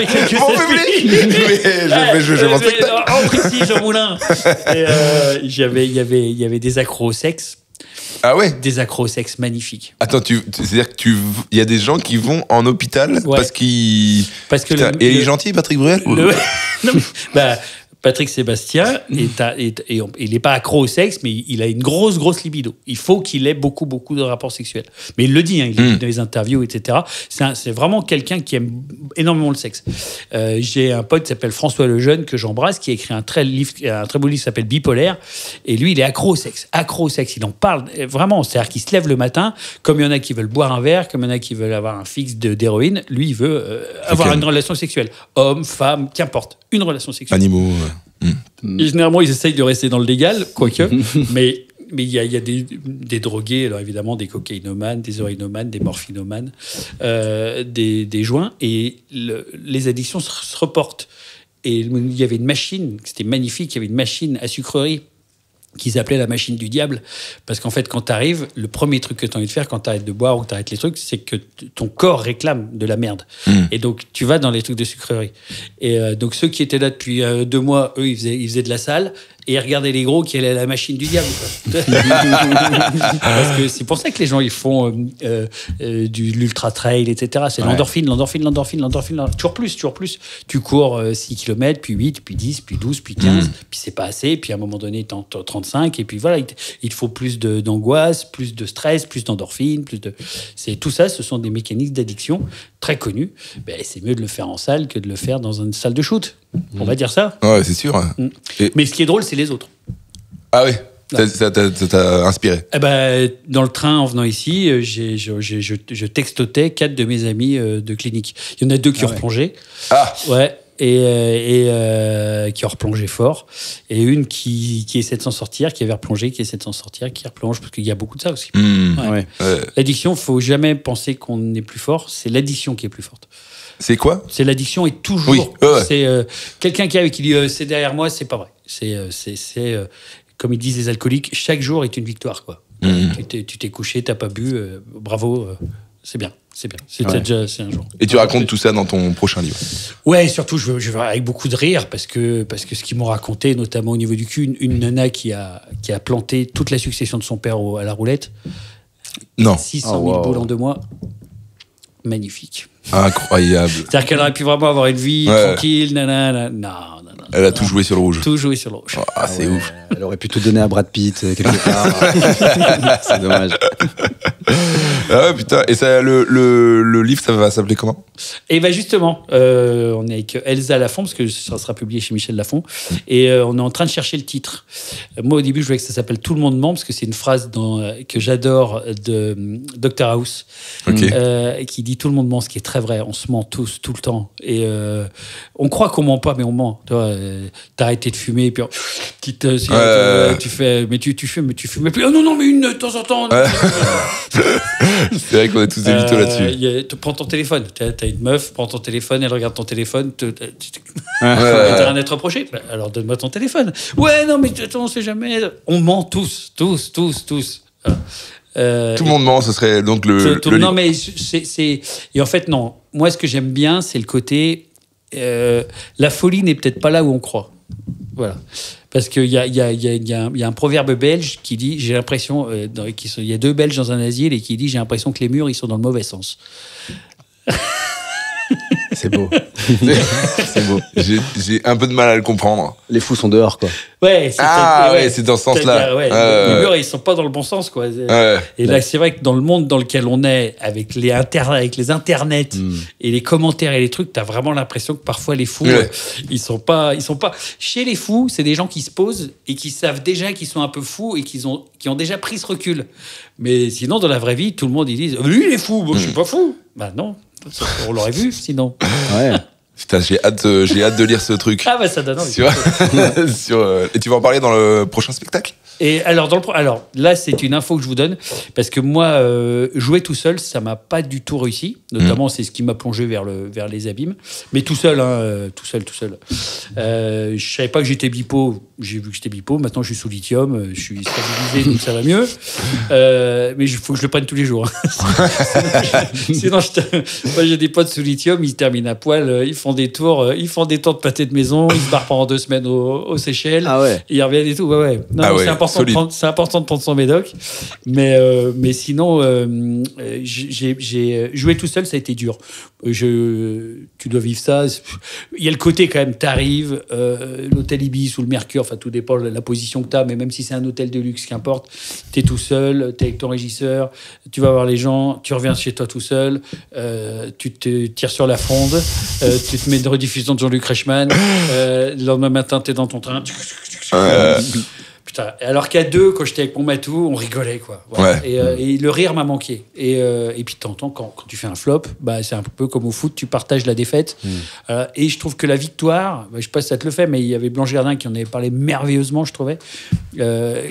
quelques mon public. Mais je m'en spectacle. Entre ici, Jean Moulin. Il y avait des accros au sexe. Ah ouais? Des accros au sexe magnifiques. Attends, c'est-à-dire que il y a des gens qui vont en hôpital parce que il est gentil, Patrick Bruel? Non, mais, Patrick Sébastien, il n'est pas accro au sexe, mais il a une grosse libido. Il faut qu'il ait beaucoup de rapports sexuels. Mais il le dit, il le dit dans les interviews, etc. C'est vraiment quelqu'un qui aime énormément le sexe. J'ai un pote qui s'appelle François Lejeune, que j'embrasse, qui a écrit un très beau livre qui s'appelle Bipolaire. Et lui, il est accro au sexe. Il en parle vraiment. C'est-à-dire qu'il se lève le matin, comme il y en a qui veulent boire un verre, comme il y en a qui veulent avoir un fixe d'héroïne. Lui, il veut avoir une relation sexuelle. Homme, femme, qu'importe. Une relation sexuelle. Animaux. Et généralement, ils essayent de rester dans le légal, quoique. mais il y a des drogués, alors évidemment, des cocaïnomanes, des héroïnomanes, des morphinomanes, des joints. Et les addictions se reportent. Et il y avait une machine, c'était magnifique, il y avait une machine à sucrerie qu'ils appelaient la machine du diable, parce qu'en fait, quand tu arrives, le premier truc que tu as envie de faire quand tu arrêtes de boire ou que tu arrêtes les trucs, c'est que ton corps réclame de la merde. Et donc, tu vas dans les trucs de sucrerie. Et donc, ceux qui étaient là depuis 2 mois, eux, ils faisaient de la salle, et ils regardaient les gros qui allaient à la machine du diable. Parce que c'est pour ça que les gens, ils font de l'ultra-trail, etc. C'est l'endorphine. Toujours plus. Tu cours 6 km, puis 8, puis 10, puis 12, puis 15, puis c'est pas assez, puis à un moment donné, t'en 35, et puis voilà, il te faut plus d'angoisse, plus de stress, plus d'endorphine, tout ça, ce sont des mécanismes d'addiction très connus. C'est mieux de le faire en salle que de le faire dans une salle de shoot. On va dire ça. Ouais, c'est sûr. Mais ce qui est drôle, c'est les autres. Ah oui, ça t'a inspiré. Dans le train, en venant ici, je textotais 4 de mes amis de clinique. Il y en a 2 qui ont replongé. Ah ouais. Et qui ont replongé fort. Et une qui essaie de s'en sortir, qui avait replongé, qui essaie de s'en sortir, qui replonge, parce qu'il y a beaucoup de ça aussi. L'addiction, il ne faut jamais penser qu'on est plus fort. C'est l'addiction qui est plus forte. C'est quoi? C'est l'addiction est toujours. Oui. C'est quelqu'un qui arrive et qui dit c'est derrière moi, c'est pas vrai. C'est comme ils disent les alcooliques, chaque jour est une victoire, quoi. Tu t'es couché, t'as pas bu, bravo, c'est bien. C'est déjà c'est un jour. Et tu racontes tout ça dans ton prochain livre? Ouais, surtout je veux avec beaucoup de rire parce que ce qu'ils m'ont raconté, notamment au niveau du cul, une nana qui a planté toute la succession de son père à la roulette. Non. 600 000 boules en 2 mois. Magnifique. Incroyable. C'est-à-dire qu'elle aurait pu vraiment avoir une vie tranquille. Nanana. Non. Elle a tout joué sur le rouge. Tout joué sur le rouge. Ah, c'est ouf. Elle aurait pu tout donner à Brad Pitt quelque part. C'est dommage. Ah ouais, putain. Et ça, le livre, ça va s'appeler comment? Et bien justement, on est avec Elsa Lafont, parce que ça sera publié chez Michel Lafont, et on est en train de chercher le titre. Moi, au début, je voulais que ça s'appelle Tout le monde ment, parce que c'est une phrase que j'adore de Dr House, qui dit Tout le monde ment, ce qui est très vrai. On se ment tous, tout le temps. Et on croit qu'on ment pas, mais on ment. Tu vois, t'as arrêté de fumer, puis tu fais, mais tu fumes, mais tu fumes plus. Oh non, mais une de temps en temps. C'est vrai qu'on est tous des mythos là-dessus. Prends ton téléphone. T'as une meuf, prends ton téléphone, elle regarde ton téléphone. T'as rien à te reprocher. Alors donne-moi ton téléphone. Ouais, non, mais on sait jamais. On ment tous. Tout le monde ment, ce serait donc le non, mais c'est. Et en fait, non. Moi, ce que j'aime bien, c'est le côté. La folie n'est peut-être pas là où on croit. Voilà. Parce qu'il y a un proverbe belge qui dit, j'ai l'impression, il y a 2 Belges dans un asile et qui dit, j'ai l'impression que les murs, ils sont dans le mauvais sens. C'est beau. C'est beau. J'ai un peu de mal à le comprendre. Les fous sont dehors, quoi. Ouais, c'est dans ce sens-là. Les murs, ils sont pas dans le bon sens, quoi. Et là, c'est vrai que dans le monde dans lequel on est, avec les internets et les commentaires et les trucs, t'as vraiment l'impression que parfois les fous, ils sont pas. Chez les fous, c'est des gens qui se posent et qui savent déjà qu'ils sont un peu fous et qui ont déjà pris ce recul. Mais sinon, dans la vraie vie, tout le monde ils disent, lui, il est fou. Moi, je suis pas fou. Bah non. On l'aurait vu, sinon. Ouais. Putain, j'ai hâte de lire ce truc. Ah bah ça donne envie. Et tu vas en parler dans le prochain spectacle? Et alors là, c'est une info que je vous donne, parce que moi, jouer tout seul, ça m'a pas du tout réussi. Notamment, c'est ce qui m'a plongé vers les abîmes. Mais tout seul, tout seul. Je savais pas que j'étais bipo. J'ai vu que j'étais bipo. Maintenant, je suis sous lithium. Je suis stabilisé, donc ça va mieux. Mais il faut que je le prenne tous les jours. Sinon, moi, j'ai des potes sous lithium. Ils se terminent à poil. Ils font des tours de pâté de maison. Ils se barrent pendant 2 semaines aux Seychelles. Ah ouais. Ils reviennent et tout. Ouais. Non, c'est important de prendre son médoc. Mais sinon, j'ai joué tout seul, ça a été dur. Tu dois vivre ça. Il y a le côté quand même, t'arrives, l'hôtel Ibis ou le Mercure, enfin tout dépend de la position que t'as, mais même si c'est un hôtel de luxe, qu'importe, t'es tout seul, t'es avec ton régisseur, tu vas voir les gens, tu reviens chez toi tout seul, tu te tires sur la fronde, tu te mets une rediffusion de Jean-Luc Reichmann, le lendemain matin t'es dans ton train. Putain, alors qu'à 2, quand j'étais avec mon matou, on rigolait, quoi. Voilà. Ouais. Et le rire m'a manqué. Et puis, t'entends, quand tu fais un flop, bah, c'est un peu comme au foot, tu partages la défaite. Et je trouve que la victoire, je sais pas si ça te le fait, mais il y avait Blanche Gardin qui en avait parlé merveilleusement, je trouvais.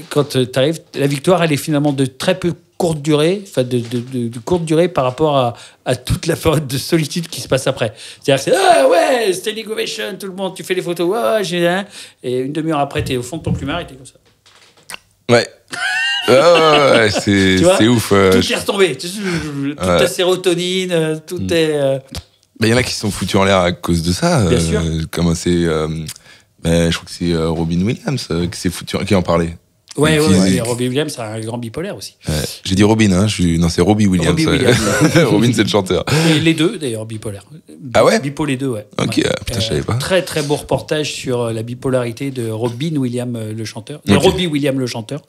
Quand t'arrives, la victoire, elle est finalement de très peu courte durée, enfin de courte durée par rapport à toute la période de solitude qui se passe après. C'est-à-dire que c'est standing ovation, tout le monde, tu fais les photos, génial. Et une demi-heure après, t'es au fond de ton plumard et t'es comme ça. Ouais. C'est ouf. Tout est retombé. Toute ta sérotonine, tout est. Il y en a qui se sont foutus en l'air à cause de ça. Bien sûr. Comme c'est. Je crois que c'est Robin Williams qui s'est foutu, qui en parlait. Ouais. Robbie Williams, c'est un grand bipolaire aussi. J'ai dit Robin, hein. Non, c'est Robbie Williams. Robin, c'est le chanteur. Et les deux, d'ailleurs, bipolaires. Ah ouais? Bipo, les deux, ouais. Ok, putain, je savais pas. Très, très beau reportage sur la bipolarité de Robin Williams, le chanteur. De Robbie Williams, le chanteur,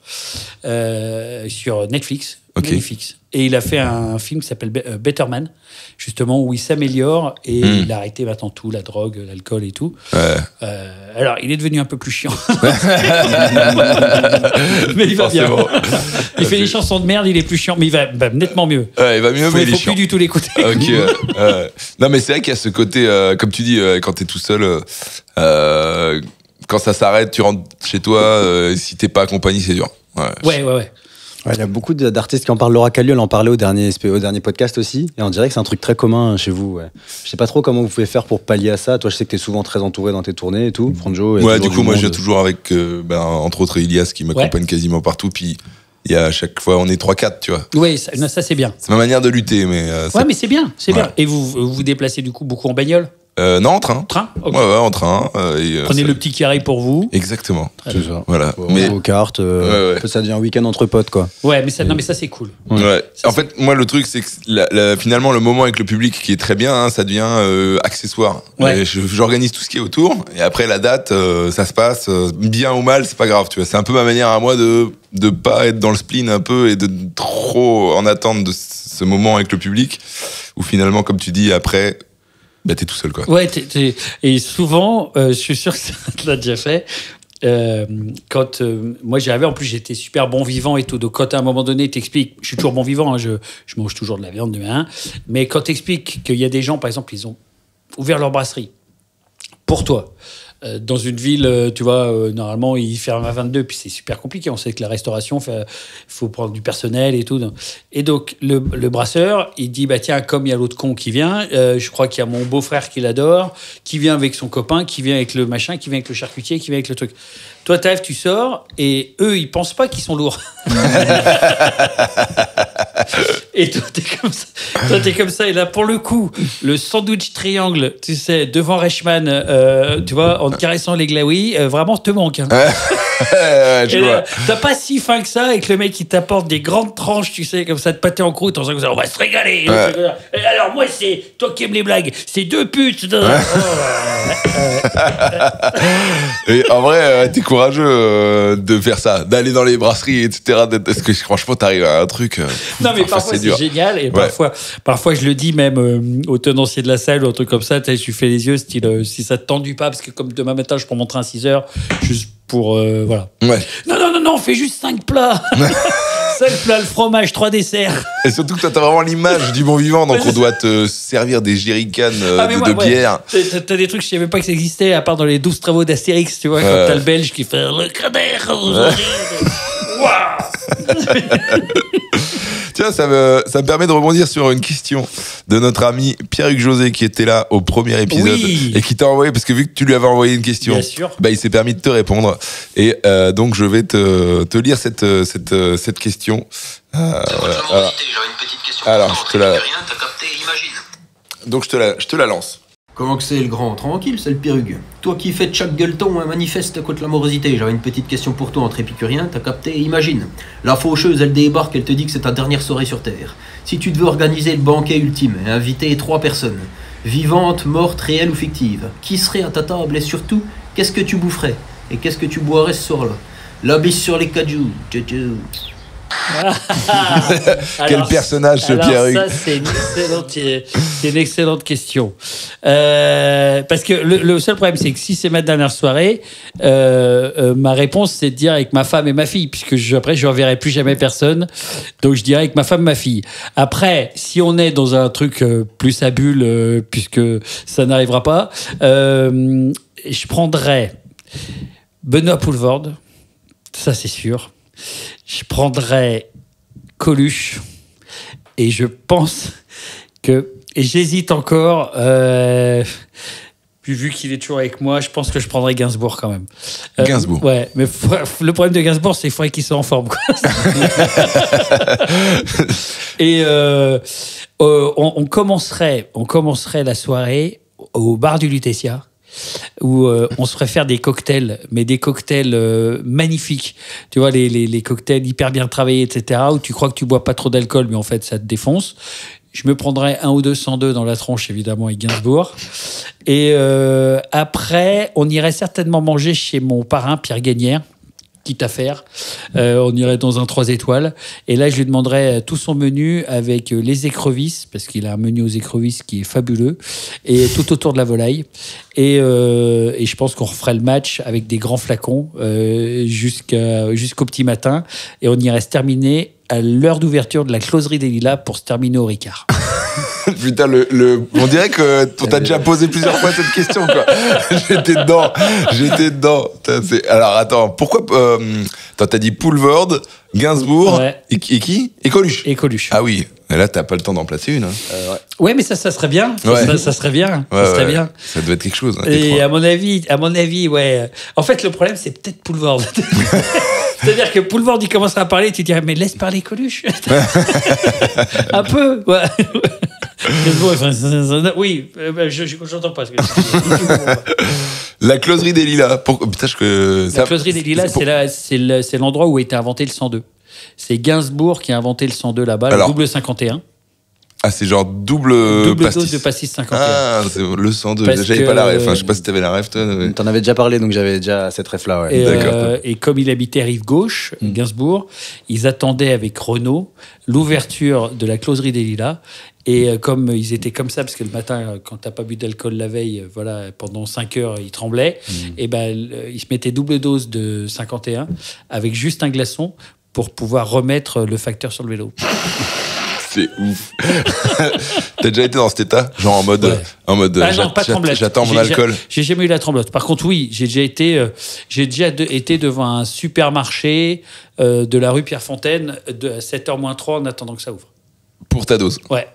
sur Netflix. Okay. Magnifique. Et il a fait un film qui s'appelle Better Man, justement, où il s'améliore et il a arrêté maintenant tout, la drogue, l'alcool et tout. Alors, il est devenu un peu plus chiant. Mais il va bien. Il fait des chansons de merde, il est plus chiant, mais il va nettement mieux. Il va mieux, mais il est chiant. Il ne faut plus du tout l'écouter. Non, mais c'est vrai qu'il y a ce côté, comme tu dis, quand t'es tout seul, quand ça s'arrête, tu rentres chez toi, si t'es pas accompagné, c'est dur. Ouais. Il y a beaucoup d'artistes qui en parlent. Laura Calliol en parlait au dernier podcast aussi. Et on dirait que c'est un truc très commun chez vous. Ouais. Je sais pas trop comment vous pouvez faire pour pallier à ça. Toi, je sais que t'es souvent très entouré dans tes tournées et tout. Franjo. Ouais, du coup, moi, je viens toujours avec, entre autres, Ilias qui m'accompagne quasiment partout. Puis, il y a à chaque fois, on est 3-4, tu vois. Oui, ça c'est bien. C'est ma manière de lutter. Mais mais c'est bien. C'est bien. Et vous vous déplacez du coup beaucoup en bagnole? Non, en train. Train, okay. Ouais, en train. Prenez le petit carré pour vous. Exactement. C'est ça. Voilà. Mais aux cartes, ça devient un week-end entre potes, quoi. Ouais, mais ça, non, mais ça c'est cool. Ouais. En fait, moi, le truc, c'est que finalement, le moment avec le public qui est très bien, hein, ça devient accessoire. Ouais. J'organise tout ce qui est autour, et après la date, ça se passe bien ou mal, c'est pas grave. Tu vois, c'est un peu ma manière à moi de pas être dans le spleen un peu et de trop en attendre de ce moment avec le public, où finalement, comme tu dis, après. Bah, t'es tout seul, quoi. Ouais, et souvent, je suis sûr que ça te l'a déjà fait. Quand moi j'avais, en plus j'étais super bon vivant et tout, donc quand à un moment donné t'expliques, je suis toujours bon vivant, hein, je mange toujours de la viande demain, mais quand t'expliques qu'il y a des gens, par exemple, ils ont ouvert leur brasserie pour toi, dans une ville, tu vois, normalement ils ferment à 22, puis c'est super compliqué, on sait que la restauration, faut prendre du personnel et tout, et donc le brasseur il dit bah tiens, comme il y a l'autre con qui vient, je crois qu'il y a mon beau-frère qui l'adore, qui vient avec son copain, qui vient avec le machin, qui vient avec le charcutier, qui vient avec le truc. Toi t'arrives, tu sors, et eux ils pensent pas qu'ils sont lourds. Et toi t'es comme ça, et là pour le coup le sandwich triangle, tu sais, devant Reichmann, tu vois, en te caressant les glaouis, vraiment te manque, hein. Je vois. T'as pas si faim que ça, avec le mec qui t'apporte des grandes tranches, tu sais, comme ça, de pâté en croûte, en disant on va se régaler. Ouais. Et alors moi c'est toi qui aimes les blagues, c'est 2 putes. Et en vrai, t'es courageux de faire ça, d'aller dans les brasseries, etc. Parce que franchement, t'arrives à un truc. Non, mais parfois c'est génial, et parfois je le dis même au tenancier de la salle ou un truc comme ça, tu fais les yeux, style si ça te tendu pas, parce que comme demain matin je prends mon train à 6h, juste pour voilà. Ouais. Non, fais juste 5 plats. 5 plats, le fromage, 3 desserts. Et surtout que toi, t'as vraiment l'image du bon vivant, donc on doit te servir des jerrycans de bière. T'as des trucs, je savais pas que ça existait, à part dans les 12 travaux d'Astérix, tu vois, quand t'as le Belge qui fait le cadère. Tiens, ça me permet de rebondir sur une question de notre ami Pierre-Hugues José, qui était là au premier épisode, et qui t'a envoyé, parce que vu que tu lui avais envoyé une question, bah, il s'est permis de te répondre. Et donc je vais te lire cette question. J'aurais une petite question. Alors, je te la... Rien, t'as capté, imagine. Donc je te la lance. Comment que c'est le grand? Tranquille, c'est le Pierre-Hugues. Toi qui fais de chaque gueuleton un manifeste contre la morosité, j'avais une petite question pour toi entre épicuriens, t'as capté, imagine. La faucheuse, elle débarque, elle te dit que c'est ta dernière soirée sur Terre. Si tu devais organiser le banquet ultime et inviter 3 personnes, vivantes, mortes, réelles ou fictives, qui serait à ta table et surtout, qu'est-ce que tu boufferais? Et qu'est-ce que tu boirais ce soir-là? La bise sur les cajous. Quel personnage ce Pierre-Hugues. Ça c'est une excellente question, parce que le seul problème c'est que si c'est ma dernière soirée, ma réponse c'est de dire avec ma femme et ma fille, puisque après je reverrai plus jamais personne, donc je dirais avec ma femme et ma fille. Après, si on est dans un truc plus à bulle, puisque ça n'arrivera pas, je prendrais Benoît Poelvoorde, ça c'est sûr. Je prendrais Coluche, et je pense que, et j'hésite encore, vu qu'il est toujours avec moi, je pense que je prendrais Gainsbourg quand même. Gainsbourg. Ouais, mais le problème de Gainsbourg, c'est qu'il faudrait qu'il soit en forme, quoi. Et on commencerait la soirée au bar du Lutetia, où on se ferait faire des cocktails, mais des cocktails magnifiques. Tu vois, les cocktails hyper bien travaillés, etc., où tu crois que tu bois pas trop d'alcool, mais en fait, ça te défonce. Je me prendrais 1 ou 2 102 dans la tronche, évidemment, avec Gainsbourg. Et après, on irait certainement manger chez mon parrain, Pierre Gagnère, quitte à faire. On irait dans un 3 étoiles. Et là, je lui demanderais tout son menu avec les écrevisses, parce qu'il a un menu aux écrevisses qui est fabuleux, et tout autour de la volaille. Et je pense qu'on referait le match avec des grands flacons jusqu'au petit matin. Et on irait se terminer à l'heure d'ouverture de la closerie des Lilas pour se terminer au Ricard. Putain, on dirait que t'as déjà posé plusieurs fois cette question, quoi. J'étais dedans. Alors, attends, pourquoi t'as dit Poelvoorde, Gainsbourg, ouais. Et qui? Et Coluche. Et Coluche. Ah oui, et là, t'as pas le temps d'en placer une. Hein. Ouais, mais ça serait bien. Ouais. Ça serait bien. Ouais, ça serait bien. Ça doit être quelque chose. Hein, et à mon avis, ouais. En fait, le problème, c'est peut-être Poelvoorde. C'est-à-dire que Poelvoorde, il commencera à parler, tu dirais, mais laisse parler Coluche. Un peu, ouais. Oui, j'entends pas ce que La closerie des Lilas. Putain, La closerie des Lilas, c'est l'endroit où a été inventé le 102. C'est Gainsbourg qui a inventé le 102 là-bas, le double 51. Ah, c'est genre double dose de pastis 51. Ah, c'est le 102. J'avais pas la ref. Enfin, je sais pas si t'avais la ref, toi. Mais... T'en avais déjà parlé, donc j'avais déjà cette ref-là. Ouais. Et comme il habitait rive gauche, Gainsbourg, ils attendaient avec Renaud l'ouverture de la closerie des Lilas. Et comme ils étaient comme ça, parce que le matin, quand t'as pas bu d'alcool la veille, voilà, pendant 5 heures, ils tremblaient, et ben, ils se mettaient double dose de 51 avec juste un glaçon pour pouvoir remettre le facteur sur le vélo. C'est ouf. T'as déjà été dans cet état, genre en mode, non, pas tremblette. J'attends mon alcool. J'ai jamais eu la tremblote. Par contre, oui, j'ai déjà été devant un supermarché de la rue Pierrefontaine à 7h-3 en attendant que ça ouvre. Pour ta dose. Ouais.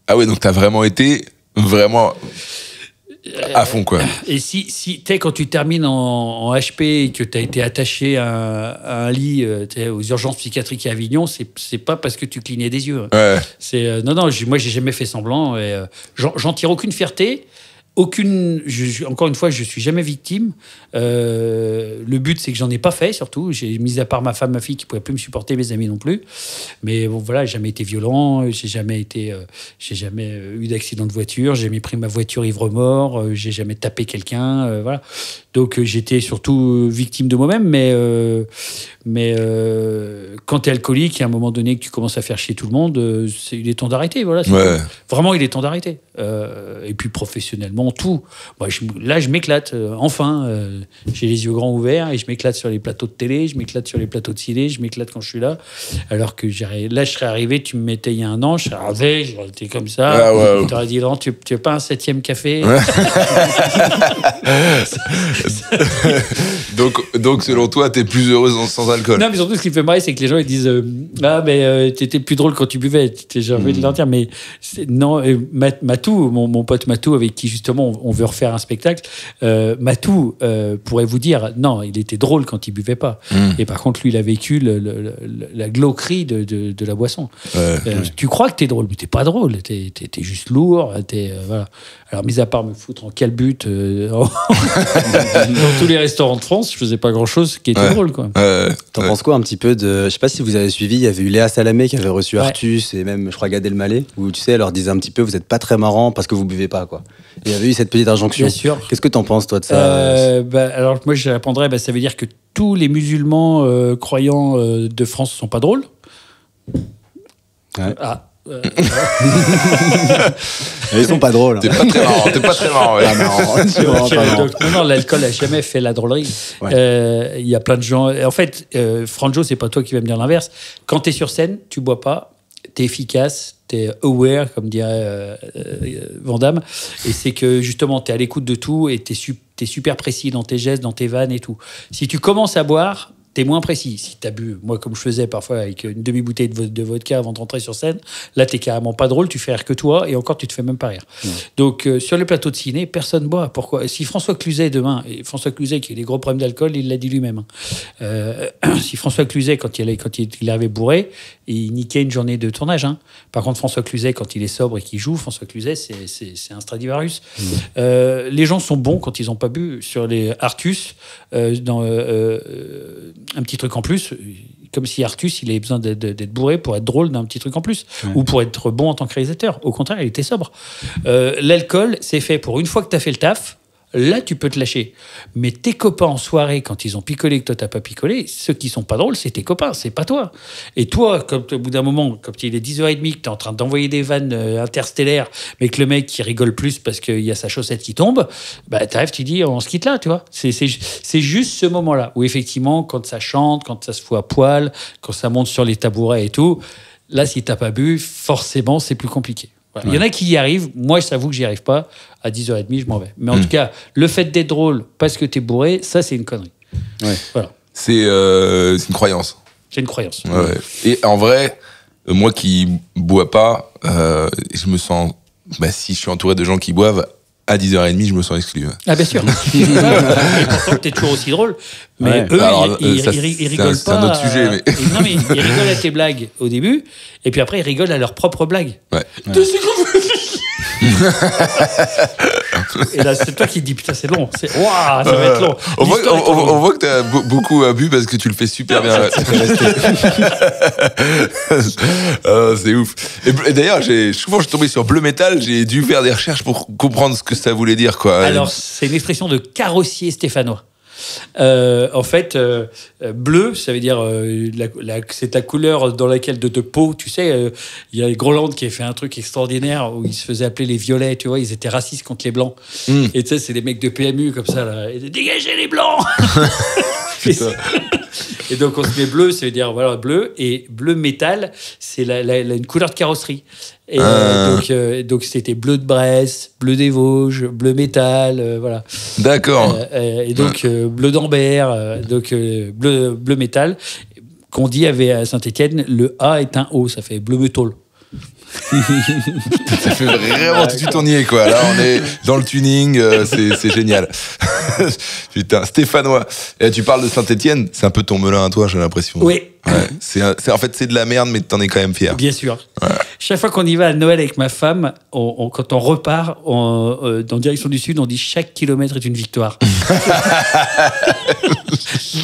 Ah ouais, donc t'as vraiment été à fond, quoi. Et si quand tu termines en HP et que tu as été attaché à un lit aux urgences psychiatriques à Avignon, c'est pas parce que tu clignais des yeux. Ouais. Non, moi j'ai jamais fait semblant. Et j'en tire aucune fierté. Encore une fois, je suis jamais victime. Le but, c'est que j'en ai pas fait, surtout. J'ai mis à part ma femme, ma fille, qui pouvaient plus me supporter, mes amis non plus. Mais bon, voilà, j'ai jamais été violent. J'ai jamais eu d'accident de voiture. J'ai jamais pris ma voiture ivre-mort. J'ai jamais tapé quelqu'un. Voilà. Donc j'étais surtout victime de moi-même. Mais quand t'es alcoolique, à un moment donné que tu commences à faire chier tout le monde, il est temps d'arrêter. Voilà. Ouais. Vraiment, il est temps d'arrêter. Et puis professionnellement, tout. Moi, là, je m'éclate. Enfin, j'ai les yeux grands ouverts et je m'éclate sur les plateaux de télé, je m'éclate sur les plateaux de ciné, je m'éclate quand je suis là. Alors que là, je serais arrivé, tu me mettais il y a un an, je serais arrivé, j'aurais été comme ça. Ah, ouais. Tu aurais dit, non, tu veux pas un 7e café? Ouais. donc, selon toi, t'es plus heureuse sans alcool? Non, mais surtout, ce qui me fait marrer, c'est que les gens ils disent mais t'étais plus drôle quand tu buvais. J'ai envie de leur dire, mais non, Matou, mon pote Matou, avec qui justement on veut refaire un spectacle, Matou pourrait vous dire non, il était drôle quand il buvait pas. Et par contre, lui, il a vécu la glauquerie de la boisson. Tu crois que t'es drôle, mais t'es pas drôle. T'es juste lourd. Voilà. Alors, mis à part me foutre en calbute dans tous les restaurants de France, je faisais pas grand-chose qui était drôle, quoi. T'en penses quoi un petit peu de... Je sais pas si vous avez suivi, il y avait eu Léa Salamé qui avait reçu Artus et même, je crois, Gad Elmaleh, où, tu sais, elle leur disait un petit peu, vous êtes pas très marrant parce que vous buvez pas, quoi. Il y avait eu cette petite injonction. Bien sûr. Qu'est-ce que t'en penses, toi, de ça? Alors, moi, je répondrais, ça veut dire que tous les musulmans croyants de France sont pas drôles. Ouais. Ils sont pas drôles. T'es pas très marrant. Ouais. Non, l'alcool n'a jamais fait la drôlerie. Il y a plein de gens. En fait, Franjo, c'est pas toi qui vas me dire l'inverse. Quand t'es sur scène, tu bois pas, t'es efficace, t'es aware, comme dirait Van Damme. Et c'est que justement, t'es à l'écoute de tout et t'es super précis dans tes gestes, dans tes vannes et tout. Si tu commences à boire, t'es moins précis. Si t'as bu, moi comme je faisais parfois avec une demi-bouteille de vodka avant de rentrer sur scène, là t'es carrément pas drôle, tu fais rire que toi et encore tu te fais même pas rire. Donc sur les plateaux de ciné, personne boit. Pourquoi? Si François Cluzet demain, et François Cluzet qui a des gros problèmes d'alcool, il l'a dit lui-même. Si François Cluzet quand il arrivait bourré, il niquait une journée de tournage. Par contre François Cluzet quand il est sobre et qu'il joue, François Cluzet c'est un Stradivarius. Les gens sont bons quand ils ont pas bu. Sur les Artus, un petit truc en plus, comme si Artus il avait besoin d'être bourré pour être drôle d'un petit truc en plus, ou pour être bon en tant que réalisateur. Au contraire, il était sobre. L'alcool, c'est fait pour une fois que tu as fait le taf, là tu peux te lâcher. Mais tes copains en soirée, quand ils ont picolé que toi t'as pas picolé, ceux qui sont pas drôles, c'est tes copains, c'est pas toi. Et toi, comme au bout d'un moment, comme il est 10h30, que t'es en train d'envoyer des vannes interstellaires, mais que le mec qui rigole plus parce qu'il y a sa chaussette qui tombe, bah t'arrives, tu dis on se quitte là, tu vois. C'est juste ce moment-là où effectivement, quand ça chante, quand ça se fout à poil, quand ça monte sur les tabourets et tout, là si t'as pas bu, forcément c'est plus compliqué. Voilà. Il y en a qui y arrivent. Moi, je t'avoue que j'y arrive pas. À 10h30, je m'en vais. Mais en tout cas, le fait d'être drôle parce que t'es bourré, ça, c'est une connerie. Voilà. C'est une croyance. C'est une croyance. Ouais. Et en vrai, moi qui bois pas, je me sens, si je suis entouré de gens qui boivent, à 10h30, je me sens exclu. Ah, bien sûr. Et pourtant, t'es toujours aussi drôle. Mais eux, Alors, ils ça, rigolent pas. C'est un autre sujet. Mais... Non, mais ils rigolent à tes blagues au début, et puis après, ils rigolent à leurs propres blagues. Ouais. Et là, c'est toi qui te dis, putain, c'est long. Waouh, ça va être long. On voit que t'as beaucoup bu parce que tu le fais super bien. C'est ouf. Et d'ailleurs, souvent, je suis tombé sur Bleu Métal, j'ai dû faire des recherches pour comprendre ce que ça voulait dire, quoi. Alors, c'est une expression de carrossier stéphanois. En fait, bleu, ça veut dire c'est ta couleur dans laquelle de peau. Tu sais, il y a Groland qui a fait un truc extraordinaire où ils se faisaient appeler les violets. Tu vois, ils étaient racistes contre les blancs. Et tu sais, c'est des mecs de PMU comme ça. Là. Dégagez les blancs. Et donc on se met bleu, ça veut dire voilà bleu, et bleu métal, c'est une couleur de carrosserie. Et donc c'était bleu de Bresse, bleu des Vosges, bleu métal, voilà. D'accord. Et donc bleu d'Ambert, donc bleu métal. Qu'on dit à Saint-Étienne, le A est un O, ça fait bleu métal. Ça fait vraiment tout de suite on y est, quoi. Là on est dans le tuning, c'est génial. Putain, stéphanois. Et tu parles de Saint-Étienne, c'est un peu ton melun à toi, j'ai l'impression. Oui. Ouais, en fait c'est de la merde, mais t'en es quand même fier. Bien sûr. Ouais. Chaque fois qu'on y va à Noël avec ma femme, quand on repart dans direction du sud, on dit chaque kilomètre est une victoire.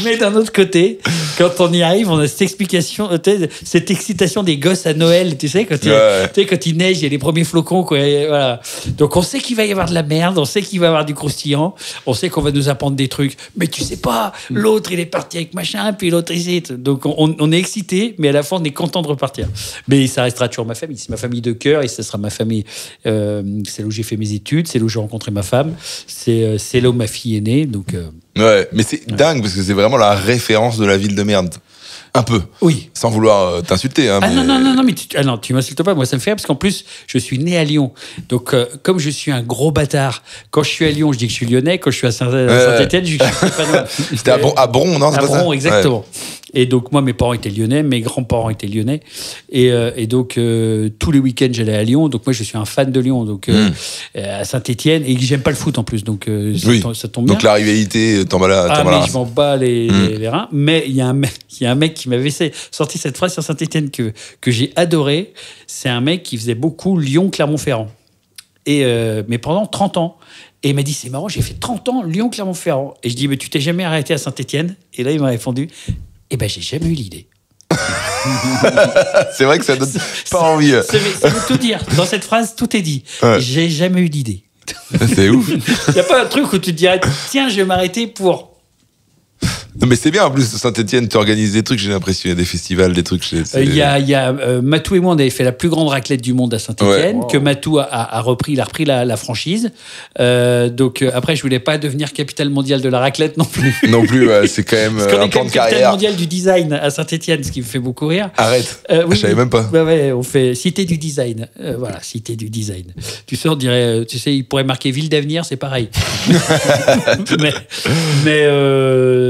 Mais d'un autre côté, quand on y arrive, on a cette explication, cette excitation des gosses à Noël, tu sais, quand il neige, il y a les premiers flocons, quoi. Voilà. Donc on sait qu'il va y avoir de la merde, on sait qu'il va y avoir du croustillant, on sait qu'on va nous apprendre des trucs, mais tu sais pas, l'autre il est parti avec machin, puis l'autre ici. Donc on est excité, mais à la fin on est content de repartir. Mais ça restera toujours ma famille, c'est ma famille de cœur, et ça sera ma famille. C'est là où j'ai fait mes études, c'est là où j'ai rencontré ma femme, c'est là où ma fille est née. Donc ouais, mais c'est dingue parce que c'est vraiment la référence de la ville de merde. Un peu. Oui. Sans vouloir t'insulter. Hein, ah mais... non, mais tu m'insultes pas. Moi, ça me fait rire parce qu'en plus, je suis né à Lyon. Donc, comme je suis un gros bâtard, quand je suis à Lyon, je dis que je suis lyonnais. Quand je suis à Saint-Étienne, je dis que je suis stéphanois. C'était à Bron, non? À Bron, exactement. Ouais. Et donc, moi, mes parents étaient lyonnais, mes grands-parents étaient lyonnais. Et donc, tous les week-ends, j'allais à Lyon. Donc, moi, je suis un fan de Lyon. Donc, à Saint-Étienne. Et j'aime pas le foot en plus. Donc, ça tombe bien. Donc, la rivalité, t'en bats la mais je m'en bats les reins. Mais il y a un mec qui m'avait sorti cette phrase sur Saint-Étienne que j'ai adoré. C'est un mec qui faisait beaucoup Lyon-Clermont-Ferrand. Mais pendant 30 ans. Et il m'a dit, c'est marrant, j'ai fait 30 ans Lyon-Clermont-Ferrand. Et je dis, mais tu t'es jamais arrêté à Saint-Étienne? Et là, il m'a répondu, eh ben, j'ai jamais eu l'idée. C'est vrai que ça donne pas envie. Ça veut tout dire. Dans cette phrase, tout est dit. Ouais. J'ai jamais eu d'idée. C'est ouf. Il n'y a pas un truc où tu te dirais, tiens, je vais m'arrêter pour... Non, mais c'est bien, en plus, Saint-Étienne, tu organises des trucs, j'ai l'imprestion, il y a des festivals, des trucs. Il y a Matou et moi, on avait fait la plus grande raclette du monde à Saint-Étienne, que Matou a repris la franchise. Donc, après, je voulais pas devenir capitale mondiale de la raclette non plus. Non plus, ouais, c'est quand même un plan de carrière. Capitale mondiale du design à Saint-Étienne, ce qui me fait beaucoup rire. Arrête, oui, je savais même pas. Ouais, on fait cité du design. Voilà, cité du design. Tu sais, on dirait, il pourrait marquer ville d'avenir, c'est pareil.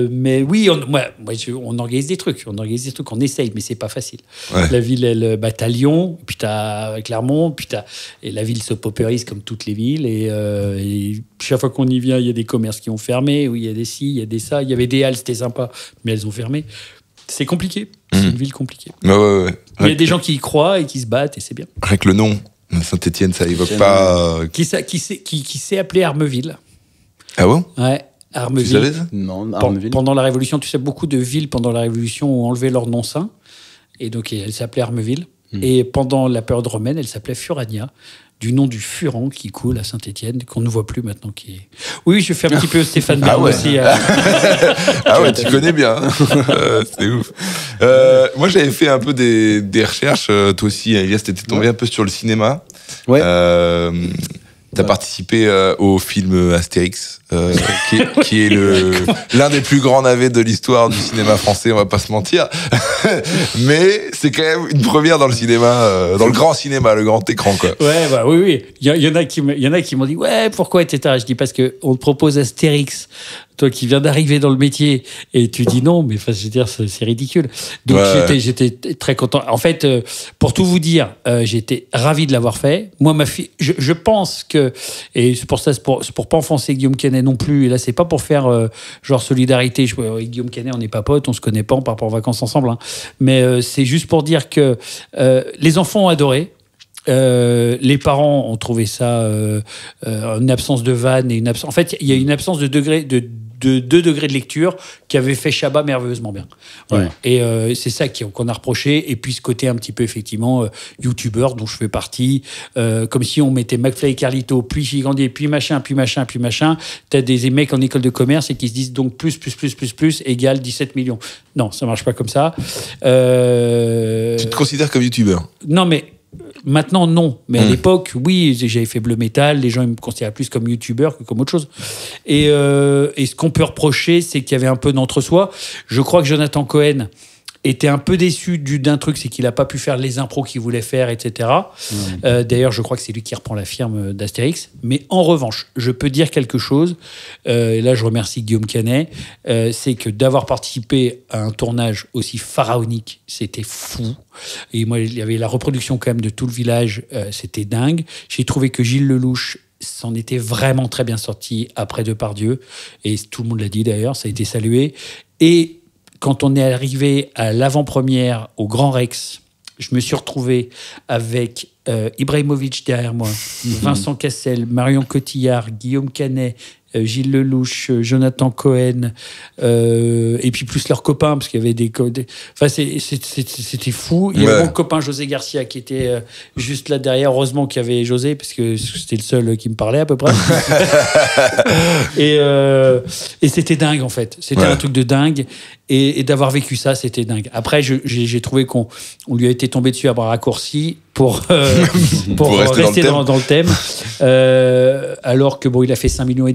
mais oui, on organise des trucs, on essaye, mais c'est pas facile. Ouais. La ville, t'as Lyon, puis t'as Clermont, et la ville se paupérise comme toutes les villes, et chaque fois qu'on y vient, il y a des commerces qui ont fermé, oui, il y a des ci, il y a des ça, il y avait des halles, c'était sympa, mais elles ont fermé. C'est compliqué, c'est une ville compliquée. Ouais. Il y a des gens qui y croient et qui se battent, et c'est bien. Avec le nom, Saint-Étienne, ça évoque pas... Qui s'est appelé Armeville. Ah bon? Ouais. Armeville. Non, Armeville. Pendant la Révolution, tu sais, beaucoup de villes pendant la Révolution ont enlevé leur nom saint. Et donc, elle s'appelait Armeville. Et pendant la période romaine, elle s'appelait Furania, du nom du Furan qui coule à Saint-Étienne, qu'on ne voit plus maintenant. Oui, je fais un petit peu Stéphane Bern aussi. Ah ouais, tu connais bien. C'est ouf. Moi, j'avais fait un peu des recherches. Toi aussi, Elias, t'étais tombé un peu sur le cinéma. Ouais. T'as participé au film Astérix, qui est l'un des plus grands navets de l'histoire du cinéma français, on va pas se mentir. Mais c'est quand même une première dans le cinéma, dans le grand cinéma, le grand écran, quoi. Ouais, oui. Il y en a qui m'ont dit, ouais, pourquoi, etc. Je dis, parce qu'on te propose Astérix toi qui viens d'arriver dans le métier, et tu dis non, mais enfin, je veux dire, c'est ridicule. Donc j'étais très content. En fait, pour tout vous dire, j'étais ravi de l'avoir fait. Moi, ma fille, je pense que, et c'est pour ça, c'est pour pas enfoncer Guillaume Canet non plus. Et là, c'est pas pour faire genre solidarité. Guillaume Canet, on n'est pas potes, on se connaît pas, on part pas en vacances ensemble. Hein. Mais c'est juste pour dire que les enfants ont adoré. Les parents ont trouvé ça une absence de vanne et une absence. En fait, il y a une absence de 2 degrés de lecture qui avait fait Chabat merveilleusement bien. Voilà. Ouais. Et c'est ça qu'on a reproché. Et puis ce côté un petit peu effectivement youtubeur dont je fais partie, comme si on mettait McFly et Carlito, puis Gigandier, puis machin. T'as des mecs en école de commerce et qui se disent donc plus égale 17 millions. Non, ça marche pas comme ça. Tu te considères comme youtubeur? Non, mais maintenant, non. Mais à l'époque, oui, j'avais fait Bleu Métal. Les gens ils me considéraient plus comme youtubeur que comme autre chose. Et ce qu'on peut reprocher, c'est qu'il y avait un peu d'entre-soi. Je crois que Jonathan Cohen était un peu déçu d'un truc, c'est qu'il n'a pas pu faire les impros qu'il voulait faire, etc. D'ailleurs, je crois que c'est lui qui reprend la firme d'Astérix. Mais en revanche, je peux dire quelque chose, et là je remercie Guillaume Canet, c'est que d'avoir participé à un tournage aussi pharaonique, c'était fou. Et moi, il y avait la reproduction quand même de tout le village, c'était dingue. J'ai trouvé que Gilles Lelouch s'en était vraiment très bien sorti après Depardieu, et tout le monde l'a dit d'ailleurs, ça a été salué. Et quand on est arrivé à l'avant-première au Grand Rex, je me suis retrouvé avec Ibrahimovic derrière moi, Vincent Cassel, Marion Cotillard, Guillaume Canet, Gilles Lelouch, Jonathan Cohen, et puis plus leurs copains, parce qu'il y avait des... Enfin, c'était fou. Il y avait mon copain José Garcia qui était juste là derrière. Heureusement qu'il y avait José, parce que c'était le seul qui me parlait à peu près. Et c'était dingue, en fait. C'était un truc de dingue. Et d'avoir vécu ça, c'était dingue. Après, j'ai trouvé qu'on lui a été tombé dessus à bras raccourcis pour rester dans le thème. Alors que bon, il a fait 5,5 millions.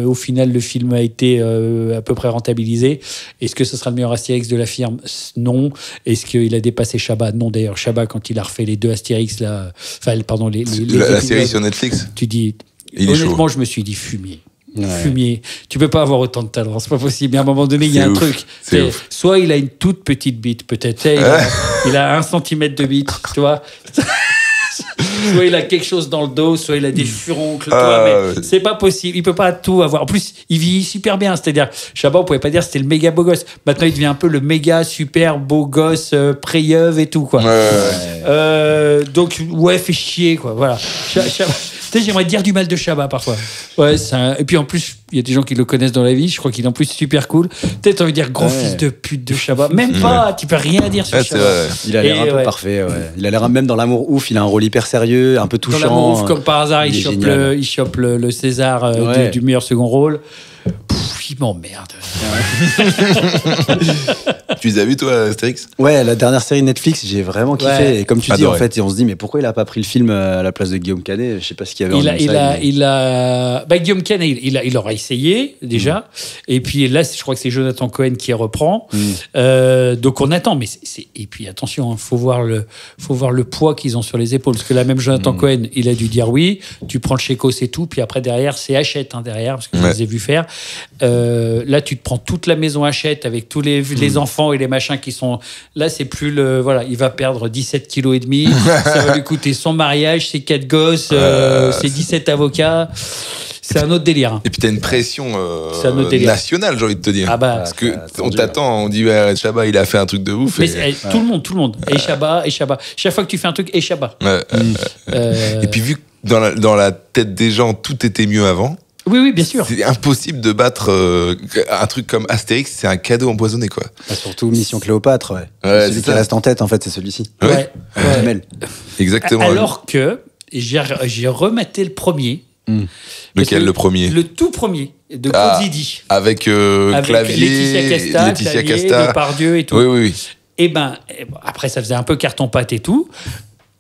Au final, le film a été à peu près rentabilisé. Est-ce que ce sera le meilleur Astérix de la firme? Non. Est-ce qu'il a dépassé Chabat? Non. D'ailleurs, Chabat, quand il a refait les 2 Astérix, là, enfin, pardon, la série sur Netflix. Tu dis, honnêtement, je me suis dit fumier. Fumier. Tu peux pas avoir autant de talent, c'est pas possible. À un moment donné, il y a un truc. Soit il a une toute petite bite, peut-être. Il a 1 centimètre de bite, tu vois. Soit il a quelque chose dans le dos, soit il a des furoncles, mais c'est pas possible. Il peut pas tout avoir. En plus, il vit super bien. C'est-à-dire, Chabat, on pouvait pas dire c'était le méga beau gosse. Maintenant, il devient un peu le méga super beau gosse, pré-yeuve et tout, quoi. Donc, fait chier, quoi. Voilà. Tu sais, j'aimerais dire du mal de Chabat parfois. Et puis en plus, il y a des gens qui le connaissent dans la vie. Je crois qu'il est en plus super cool. Peut-être envie de dire gros fils de pute de Chabat. Même pas, tu peux rien dire sur Chabat. Il a l'air un peu parfait. Il a l'air même dans L'amour ouf. Il a un rôle hyper sérieux, un peu touchant. Dans L'amour ouf, comme par hasard, il chope le César du meilleur second rôle. Il m'emmerde. Tu les as vus, toi, Astérix? Ouais, la dernière série Netflix, j'ai vraiment kiffé. Et comme tu dis, en fait, on se dit, mais pourquoi il a pas pris le film à la place de Guillaume Canet? Je sais pas ce qu'il y avait Guillaume Canet, il aura essayé, déjà. Et puis là, je crois que c'est Jonathan Cohen qui reprend. Donc on attend. Et puis attention, faut voir le poids qu'ils ont sur les épaules. Parce que là, même Jonathan Cohen, il a dû dire oui. Tu prends le chéco, c'est tout. Puis après, derrière, c'est Hachette, derrière, parce que je les ai vus faire. Là, tu te prends toute la maison Hachette avec tous les enfants et les machins qui sont... Là, c'est plus le... Voilà, il va perdre 17,5 kg. Ça va lui coûter son mariage, ses 4 gosses, ses 17 avocats. C'est un autre délire. Et puis t'as une pression nationale, j'ai envie de te dire. Parce que on t'attend, on dit Chabat, il a fait un truc de ouf. Mais tout le monde. Et Chabat. Chaque fois que tu fais un truc, et Chabat. Et puis vu que dans la tête des gens, tout était mieux avant. Oui, bien sûr. C'est impossible de battre un truc comme Astérix, c'est un cadeau empoisonné, quoi. Surtout Mission Cléopâtre, celui qui reste en tête, en fait, c'est celui-ci. Exactement. Alors que j'ai rematé le premier. Lequel, le premier? Le tout premier, de Claude Zidi. Avec Clavier, Laetitia Casta, Depardieu et tout. Oui. Et après, ça faisait un peu carton-pâte et tout.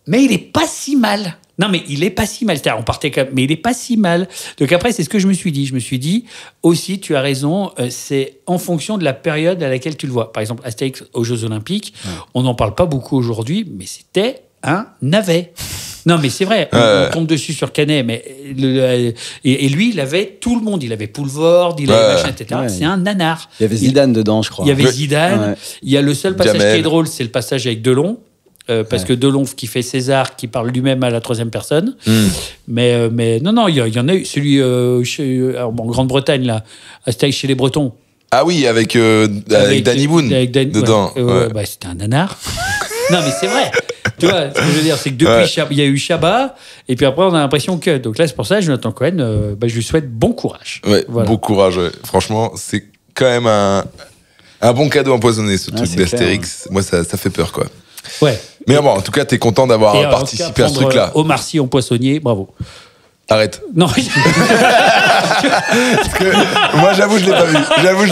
Mais il est pas si mal. Non, mais il est pas si mal. C'est-à-dire, on partait quand même, mais il est pas si mal. Donc après, c'est ce que je me suis dit. Je me suis dit, aussi, tu as raison, c'est en fonction de la période à laquelle tu le vois. Par exemple, Astérix aux Jeux Olympiques, on n'en parle pas beaucoup aujourd'hui, mais c'était un navet. Non, mais c'est vrai, on tombe dessus sur Canet, mais et lui, il avait tout le monde. Il avait Poulvord, il avait machin, etc. C'est un nanar. Il y avait Zidane dedans, je crois. Il y avait Zidane. Ouais. Il y a le seul passage Jamel. qui est drôle, c'est le passage avec Delon. Parce que Delon qui fait César, qui parle lui-même à la troisième personne. Mais non, il y en a eu. Celui en Grande-Bretagne, là, Astérix chez les Bretons. Ah oui, avec Danny Boone dedans. Bah, c'était un nanar. Non, mais c'est vrai. Tu vois, ce que je veux dire, c'est que depuis, il y a eu Chabat, et puis après, on a l'impression que. Donc là, c'est pour ça, Jonathan Cohen, je lui souhaite bon courage. Ouais, Voilà. bon courage. Ouais. Franchement, c'est quand même un bon cadeau empoisonné, ce truc d'Astérix. Moi, ça fait peur, quoi. Ouais. Mais bon, en tout cas, t'es content d'avoir participé à ce truc-là. Omar Sy en poissonnier, bravo. Arrête. Non, Parce que moi, j'avoue, je l'ai pas vu.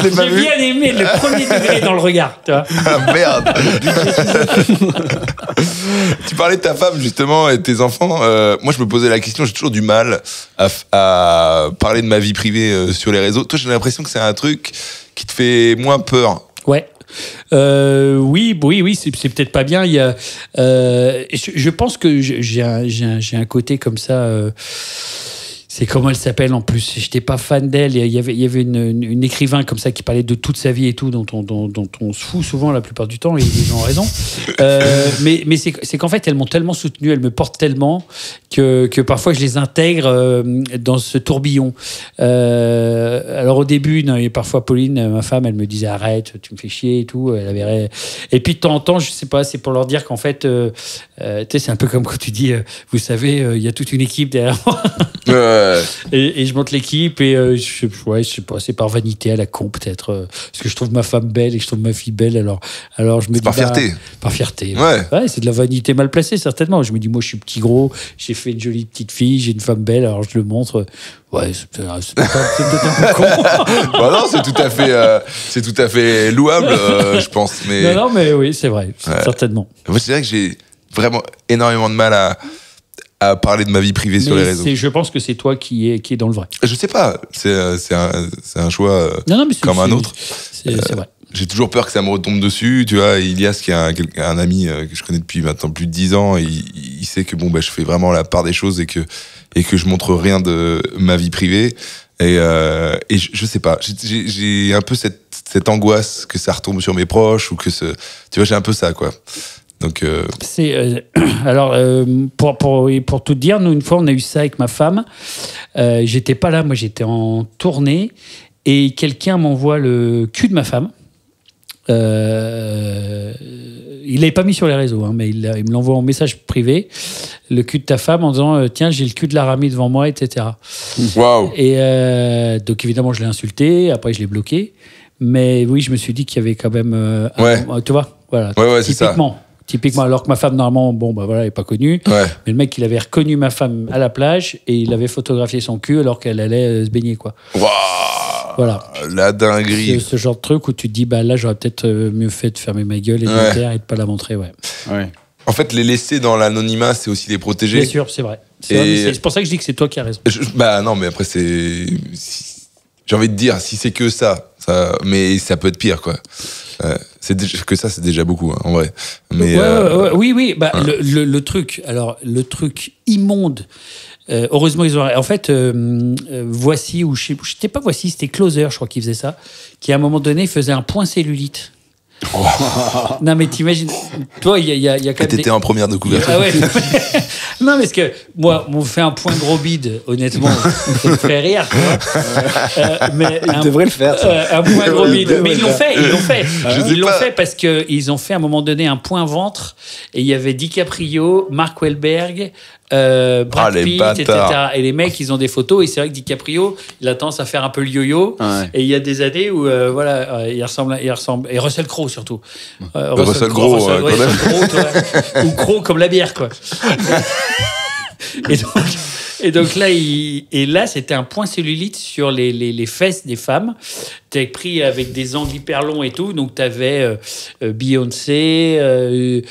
j'ai bien aimé le premier degré dans le regard, tu vois. Ah, merde. Tu parlais de ta femme, justement, et de tes enfants. Moi, je me posais la question, j'ai toujours du mal à parler de ma vie privée sur les réseaux. Toi, j'ai l'impression que c'est un truc qui te fait moins peur. Ouais. Oui, c'est peut-être pas bien. Il y a, je pense que j'ai un côté comme ça. C'est comment elle s'appelle en plus. J'étais pas fan d'elle. Il y avait une écrivain comme ça qui parlait de toute sa vie et tout, dont on se fout souvent la plupart du temps, et ils ont raison. Mais c'est qu'en fait, elles m'ont tellement soutenu, elles me portent tellement que parfois je les intègre dans ce tourbillon. Alors au début, non, et parfois Pauline, ma femme, elle me disait arrête, tu me fais chier et tout. Et puis de temps en temps, je sais pas, c'est pour leur dire qu'en fait, tu sais, c'est un peu comme quand tu dis, vous savez, il y a toute une équipe derrière moi. Et je monte l'équipe et je sais pas, c'est par vanité à la con peut-être, parce que je trouve ma femme belle et je trouve ma fille belle, alors je me dis par fierté. Par fierté. Ouais, c'est de la vanité mal placée certainement. Je me dis moi je suis petit gros, j'ai fait une jolie petite fille, j'ai une femme belle, alors je le montre. Ouais, c'est peut-être un peu con. Bah non, c'est tout à fait louable, je pense. Mais non, mais oui, c'est vrai, certainement. Moi, c'est vrai que j'ai vraiment énormément de mal à parler de ma vie privée sur les réseaux. Je pense que c'est toi qui est dans le vrai. Je sais pas, c'est un choix mais comme un autre. C'est vrai. J'ai toujours peur que ça me retombe dessus, tu vois. Ilias, qui est un ami que je connais depuis maintenant plus de 10 ans, il sait que je fais vraiment la part des choses et que je montre rien de ma vie privée. Et je sais pas, j'ai un peu cette angoisse que ça retombe sur mes proches, ou que tu vois, j'ai un peu ça, quoi. Donc alors pour tout te dire, nous une fois on a eu ça avec ma femme. J'étais pas là, moi j'étais en tournée et quelqu'un m'envoie le cul de ma femme. Il l'avait pas mis sur les réseaux, hein, mais il me l'envoie en message privé, le cul de ta femme, en disant tiens, j'ai le cul de la Rami devant moi, etc. Waouh. Et donc évidemment je l'ai insulté, après je l'ai bloqué, mais oui, je me suis dit qu'il y avait quand même tu vois, voilà, ouais, c'est ça. Typiquement, alors que ma femme, normalement, elle n'est pas connue. Ouais. Mais le mec, il avait reconnu ma femme à la plage et il avait photographié son cul alors qu'elle allait se baigner, quoi. Waouh. Voilà. La dinguerie. Ce genre de truc où tu te dis, là, j'aurais peut-être mieux fait de fermer ma gueule et de me taire et de pas la montrer, ouais. En fait, les laisser dans l'anonymat, c'est aussi les protéger. Bien sûr, c'est vrai. C'est pour ça que je dis que c'est toi qui as raison. Non, mais après, j'ai envie de dire, si c'est que ça, mais ça peut être pire, quoi. C'est déjà beaucoup, hein, en vrai. Mais oui. Le truc immonde. Heureusement, ils ont. En fait, Voici, ou c'était pas Voici, c'était Closer, je crois, qui faisait ça, qui à un moment donné faisait un point cellulite. Non, mais t'imagines, toi, il y a quand même. T'étais en première de couverture. Ah ouais. Non, parce que moi, on fait un point gros bide, honnêtement, ça me fait rire. Mais ils devraient le faire, ça. Un point gros bide. Mais ils l'ont fait. Ils l'ont fait parce qu'ils ont fait à un moment donné un point ventre et il y avait DiCaprio, Mark Wahlberg, Brad Pitt, etc. Et les mecs, ils ont des photos et c'est vrai que DiCaprio, il a tendance à faire un peu le yo-yo. Ouais. Et il y a des années où, il ressemble. Et Russell Crowe surtout. Russell Crowe, quand même. Ou Crowe comme la bière, quoi. Et donc là, là, c'était un point cellulite sur les fesses des femmes. t'es pris avec des angles hyper longs et tout, donc t'avais Beyoncé,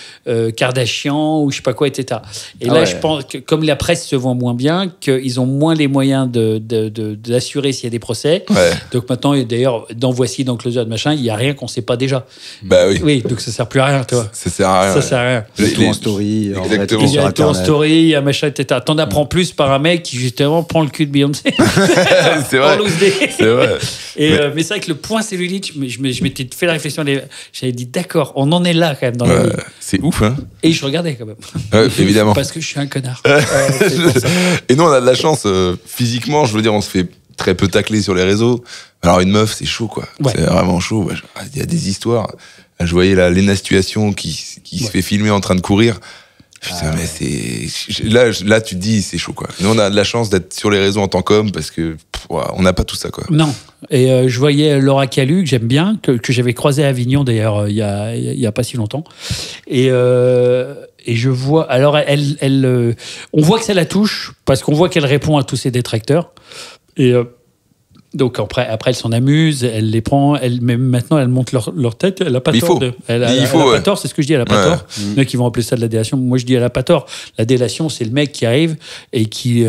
Kardashian ou je sais pas quoi, etc. Et là, je pense que comme la presse se vend moins bien, qu'ils ont moins les moyens d'assurer s'il y a des procès. Ouais. Donc maintenant, et d'ailleurs, dans Voici, dans Closer, machin, il y a rien qu'on sait pas déjà. Bah oui. Oui, donc ça sert plus à rien, toi. Ça sert à rien. Ça sert à rien. Le tout en story. Exactement. Il y a tout en story, il y a machin, etc. T'en apprends plus par un mec qui justement prend le cul de Beyoncé. C'est vrai. C'est vrai. Mais c'est vrai que le point cellulite, je m'étais fait la réflexion, j'avais dit d'accord, on en est là quand même dans la vie. C'est ouf, hein. Et je regardais quand même. Évidemment. Parce que je suis un connard. Et nous, on a de la chance, physiquement, je veux dire, on se fait très peu tacler sur les réseaux. Alors, une meuf, c'est chaud, quoi. Ouais. C'est vraiment chaud. Il y a des histoires. Je voyais la Lena Situation qui se fait filmer en train de courir. Putain, mais c'est. Là, tu te dis, c'est chaud, quoi. Nous, on a de la chance d'être sur les réseaux en tant qu'homme parce que on n'a pas tout ça, quoi. Non. Et je voyais Laura Calu, que j'aime bien, que j'avais croisée à Avignon, d'ailleurs, il y a pas si longtemps. Et je vois. Alors, on voit que ça la touche parce qu'on voit qu'elle répond à tous ses détracteurs. Et. Donc après, elle s'en amuse, elle les prend, même maintenant, elle monte leur tête, elle n'a pas tort. Elle a pas tort, c'est ce que je dis, elle n'a pas tort. Il y en a qui vont appeler ça de la délation. Moi, je dis, elle n'a pas tort. La délation, c'est le mec qui arrive et qui